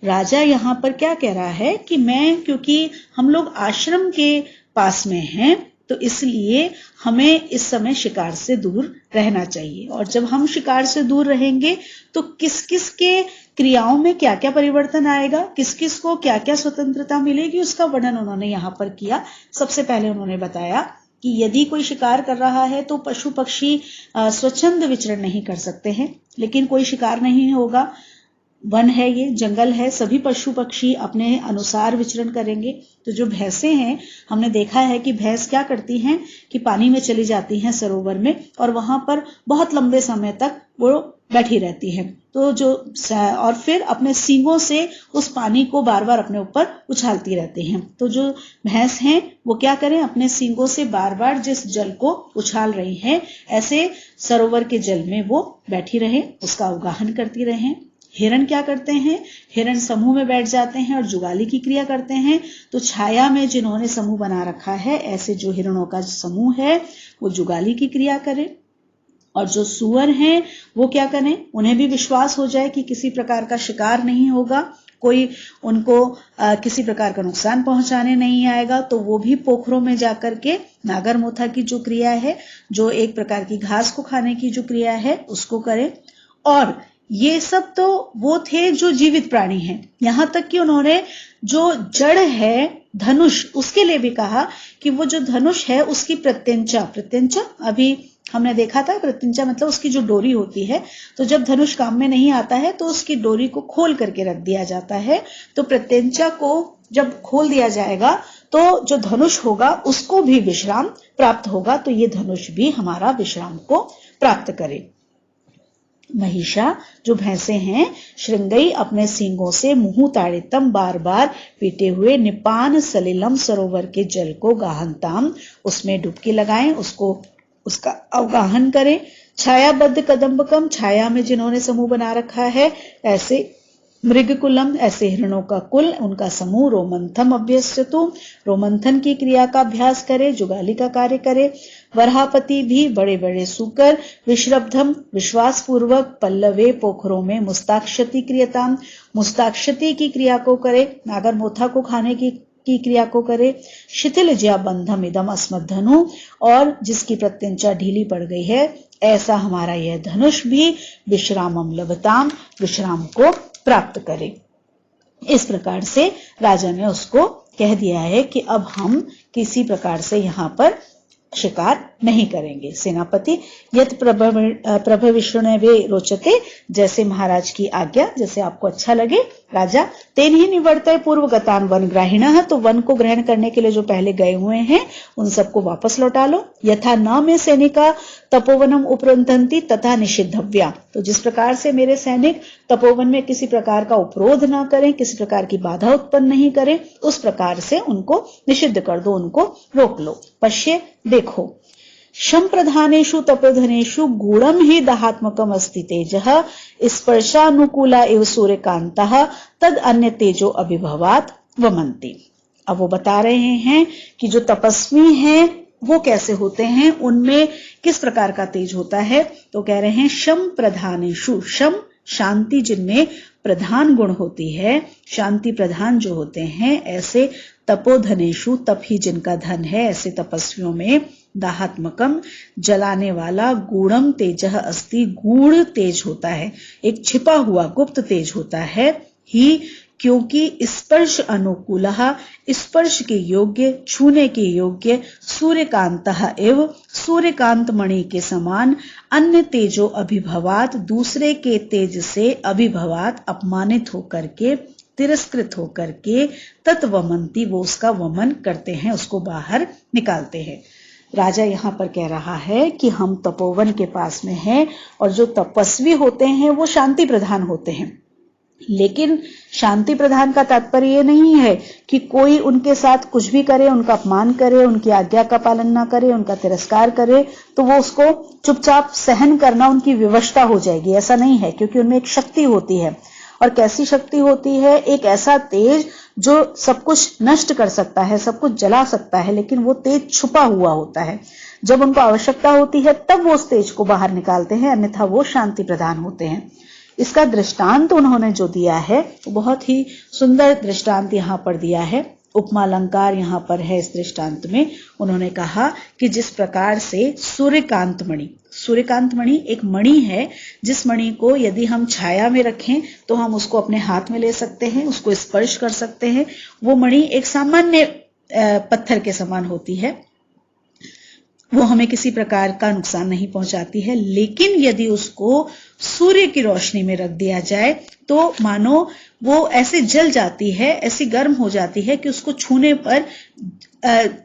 Speaker 1: राजा यहाँ पर क्या कह रहा है कि मैं, क्योंकि हम लोग आश्रम के पास में हैं तो इसलिए हमें इस समय शिकार से दूर रहना चाहिए, और जब हम शिकार से दूर रहेंगे तो किस किस के क्रियाओं में क्या क्या परिवर्तन आएगा, किस किस को क्या क्या स्वतंत्रता मिलेगी, उसका वर्णन उन्होंने यहाँ पर किया। सबसे पहले उन्होंने बताया कि यदि कोई शिकार कर रहा है तो पशु पक्षी स्वच्छंद विचरण नहीं कर सकते हैं, लेकिन कोई शिकार नहीं होगा, वन है, ये जंगल है, सभी पशु पक्षी अपने अनुसार विचरण करेंगे। तो जो भैंसे हैं, हमने देखा है कि भैंस क्या करती हैं कि पानी में चली जाती हैं सरोवर में, और वहां पर बहुत लंबे समय तक वो बैठी रहती हैं। तो जो और फिर अपने सींगों से उस पानी को बार बार अपने ऊपर उछालती रहती हैं। तो जो भैंस हैं वो क्या करें, अपने सींगों से बार बार जिस जल को उछाल रही हैं, ऐसे सरोवर के जल में वो बैठी रहें, उसका अवगाहन करती रहें। हिरण क्या करते हैं, हिरण समूह में बैठ जाते हैं और जुगाली की क्रिया करते हैं। तो छाया में जिन्होंने समूह बना रखा है, ऐसे जो हिरणों का समूह है वो जुगाली की क्रिया करें। और जो सुअर हैं वो क्या करें, उन्हें भी विश्वास हो जाए कि किसी प्रकार का शिकार नहीं होगा, कोई उनको किसी प्रकार का नुकसान पहुंचाने नहीं आएगा, तो वो भी पोखरों में जाकर के नागरमोथा की जो क्रिया है, जो एक प्रकार की घास को खाने की जो क्रिया है, उसको करें। और ये सब तो वो थे जो जीवित प्राणी हैं, यहां तक कि उन्होंने जो जड़ है धनुष, उसके लिए भी कहा कि वो जो धनुष है उसकी प्रत्यंचा अभी हमने देखा था, प्रत्यंचा मतलब उसकी जो डोरी होती है, तो जब धनुष काम में नहीं आता है तो उसकी डोरी को खोल करके रख दिया जाता है। तो प्रत्यंचा को जब खोल दिया जाएगा तो जो धनुष होगा उसको भी विश्राम प्राप्त होगा, तो ये धनुष भी हमारा विश्राम को प्राप्त करे। महिषा जो भैंसे हैं, श्रृंगई अपने सींगों से मुंह ताड़ितम बार बार पीटे हुए, निपान सलिलम सरोवर के जल को गाहनताम उसमें डुबकी लगाएं, उसका अवगाहन करें। छायाबद्ध कदम्बकम छाया में जिन्होंने समूह बना रखा है, ऐसे मृगकुलम ऐसे हिरणों का कुल, उनका समूह। रोमंथम अभ्यस्यतु रोमंथन की क्रिया का अभ्यास करे, जुगाली का कार्य करे। वराहपति भी बड़े बड़े सूकर। विश्रब्धम विश्वास पूर्वक पल्लवे पोखरों में मुस्ताक्षति क्रियताम मुस्ताक्षति की क्रिया को करे, नागरमोथा को खाने की क्रिया को करे। शिथिल ज्या बंधम इदम अस्मद्धनु, और जिसकी प्रत्यंचा ढीली पड़ गई है, ऐसा हमारा यह धनुष भी विश्रामम लभताम विश्राम को प्राप्त करे। इस प्रकार से राजा ने उसको कह दिया है कि अब हम किसी प्रकार से यहां पर शिकार नहीं करेंगे। सेनापति यत प्रभविष्णवे रोचते, जैसे महाराज की आज्ञा, जैसे आपको अच्छा लगे। राजा तेन ही निवर्तय पूर्वगतान वनग्राहिणः, तो वन को ग्रहण करने के लिए जो पहले गए हुए हैं उन सबको वापस लौटा लो। यथा न में सैनिका तपोवनम उपरुंधन्ति तथा निषिद्धव्या, तो जिस प्रकार से मेरे सैनिक तपोवन में किसी प्रकार का उपरोध ना करें, किसी प्रकार की बाधा उत्पन्न नहीं करें, उस प्रकार से उनको निषिद्ध कर दो, उनको रोक लो। पश्य, देखो, शम प्रधानेषु तपोधनेषु गुणम ही दाहात्मकम अस्ति तेजः स्पर्शानुकूला इव सूर्यकांतः तद अन्य तेजो अभिभवात वमन्ति। अब वो बता रहे हैं कि जो तपस्वी हैं वो कैसे होते हैं, उनमें किस प्रकार का तेज होता है। तो कह रहे हैं शम प्रधानेषु, शम शांति जिनमें प्रधान गुण होती है, शांति प्रधान जो होते हैं, ऐसे तपोधनेषु, तप ही जिनका धन है, ऐसे तपस्वियों में दाहात्मकम जलाने वाला गूढ़म तेजः अस्ति, गूढ़ तेज होता है, एक छिपा हुआ गुप्त तेज होता है। ही क्योंकि स्पर्श अनुकूलः, स्पर्श के योग्य, छूने के योग्य, सूर्यकांतः एव, सूर्यकांत मणि के समान, अन्य तेजो अभिभवात, दूसरे के तेज से अभिभवात, अपमानित होकर के, तिरस्कृत होकर के, तत्वमंती, वो उसका वमन करते हैं, उसको बाहर निकालते हैं। राजा यहां पर कह रहा है कि हम तपोवन के पास में हैं और जो तपस्वी होते हैं वो शांति प्रधान होते हैं, लेकिन शांति प्रधान का तात्पर्य ये नहीं है कि कोई उनके साथ कुछ भी करे, उनका अपमान करे, उनकी आज्ञा का पालन ना करे, उनका तिरस्कार करे तो वो उसको चुपचाप सहन करना उनकी विवशता हो जाएगी, ऐसा नहीं है। क्योंकि उनमें एक शक्ति होती है, और कैसी शक्ति होती है, एक ऐसा तेज जो सब कुछ नष्ट कर सकता है, सब कुछ जला सकता है, लेकिन वो तेज छुपा हुआ होता है। जब उनको आवश्यकता होती है तब वो उस तेज को बाहर निकालते हैं, अन्यथा वो शांति प्रधान होते हैं। इसका दृष्टांत उन्होंने जो दिया है वो बहुत ही सुंदर दृष्टांत यहाँ पर दिया है, उपमा अलंकार यहाँ पर है। इस दृष्टांत में उन्होंने कहा कि जिस प्रकार से सूर्यकांत मणि, सूर्यकांत मणि एक मणि है, जिस मणि को यदि हम छाया में रखें तो हम उसको अपने हाथ में ले सकते हैं, उसको स्पर्श कर सकते हैं। वो मणि एक सामान्य पत्थर के समान होती है, वो हमें किसी प्रकार का नुकसान नहीं पहुंचाती है। लेकिन यदि उसको सूर्य की रोशनी में रख दिया जाए तो मानो वो ऐसे जल जाती है, ऐसी गर्म हो जाती है कि उसको छूने पर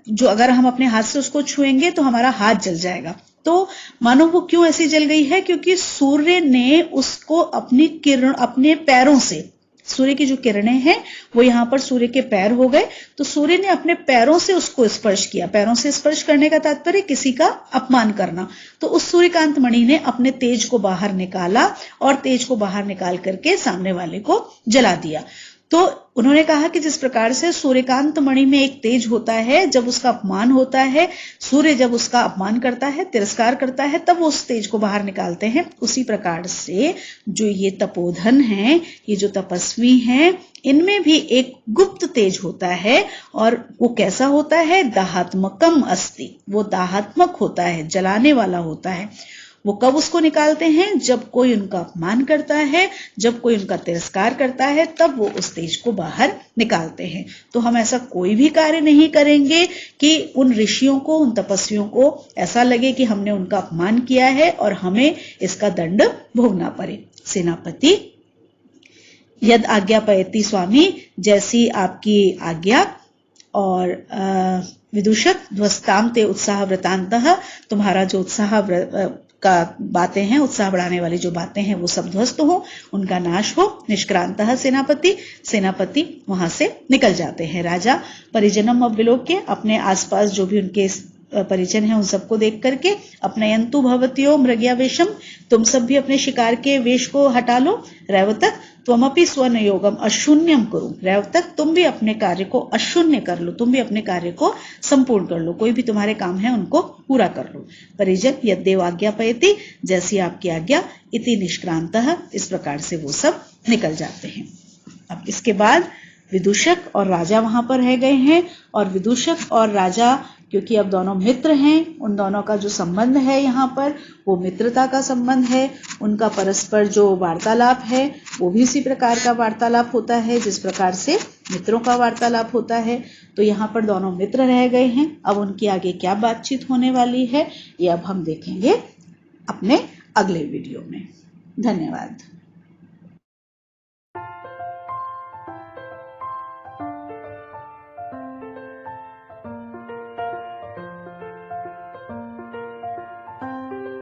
Speaker 1: जो अगर हम अपने हाथ से उसको छुएंगे तो हमारा हाथ जल जाएगा। तो मानो वो क्यों ऐसी जल गई है, क्योंकि सूर्य ने उसको अपनी किरण, अपने पैरों से, सूर्य की जो किरणें हैं वो यहां पर सूर्य के पैर हो गए, तो सूर्य ने अपने पैरों से उसको स्पर्श किया। पैरों से स्पर्श करने का तात्पर्य किसी का अपमान करना। तो उस सूर्यकांत मणि ने अपने तेज को बाहर निकाला और तेज को बाहर निकाल करके सामने वाले को जला दिया। तो उन्होंने कहा कि जिस प्रकार से सूर्यकांत मणि में एक तेज होता है, जब उसका अपमान होता है, सूर्य जब उसका अपमान करता है, तिरस्कार करता है, तब वो उस तेज को बाहर निकालते हैं। उसी प्रकार से जो ये तपोधन हैं, ये जो तपस्वी हैं, इनमें भी एक गुप्त तेज होता है। और वो कैसा होता है, दाहात्मकम अस्ति, वो दाहात्मक होता है, जलाने वाला होता है। वो कब उसको निकालते हैं, जब कोई उनका अपमान करता है, जब कोई उनका तिरस्कार करता है, तब वो उस तेज को बाहर निकालते हैं। तो हम ऐसा कोई भी कार्य नहीं करेंगे कि उन ऋषियों को, उन तपस्वियों को ऐसा लगे कि हमने उनका अपमान किया है और हमें इसका दंड भोगना पड़े। सेनापति यद आज्ञापयति स्वामी, जैसी आपकी आज्ञा। और विदूषक ध्वस्ताम ते उत्साह व्रतांतः, तुम्हारा जो उत्साह का बातें हैं, उत्साह बढ़ाने वाली जो बातें हैं वो सब ध्वस्त हो, उनका नाश हो। निष्क्रांतः सेनापति, सेनापति वहां से निकल जाते हैं। राजा परिजनम अविलोक्य, अपने आसपास जो भी उनके परिजन हैं उन सबको देख करके, अपनयंतु भवत्यो मृग्यावेशम, तुम सब भी अपने शिकार के वेश को हटा लो। रैवतक त्वमपि स्वनियोगम अशून्यम करो, रैवतक तुम भी अपने कार्य को अशून्य कर लो, तुम भी अपने कार्य को संपूर्ण कर लो, कोई भी तुम्हारे काम है उनको पूरा कर लो। परिजन यद्देव आज्ञापयति, जैसी आपकी आज्ञा। इति निष्क्रांतः, इस प्रकार से वो सब निकल जाते हैं। अब इसके बाद विदूषक और राजा वहां पर रह गए हैं, और विदूषक और राजा क्योंकि अब दोनों मित्र हैं, उन दोनों का जो संबंध है यहाँ पर वो मित्रता का संबंध है। उनका परस्पर जो वार्तालाप है वो भी उसी प्रकार का वार्तालाप होता है जिस प्रकार से मित्रों का वार्तालाप होता है। तो यहाँ पर दोनों मित्र रह गए हैं। अब उनकी आगे क्या बातचीत होने वाली है ये अब हम देखेंगे अपने अगले वीडियो में। धन्यवाद।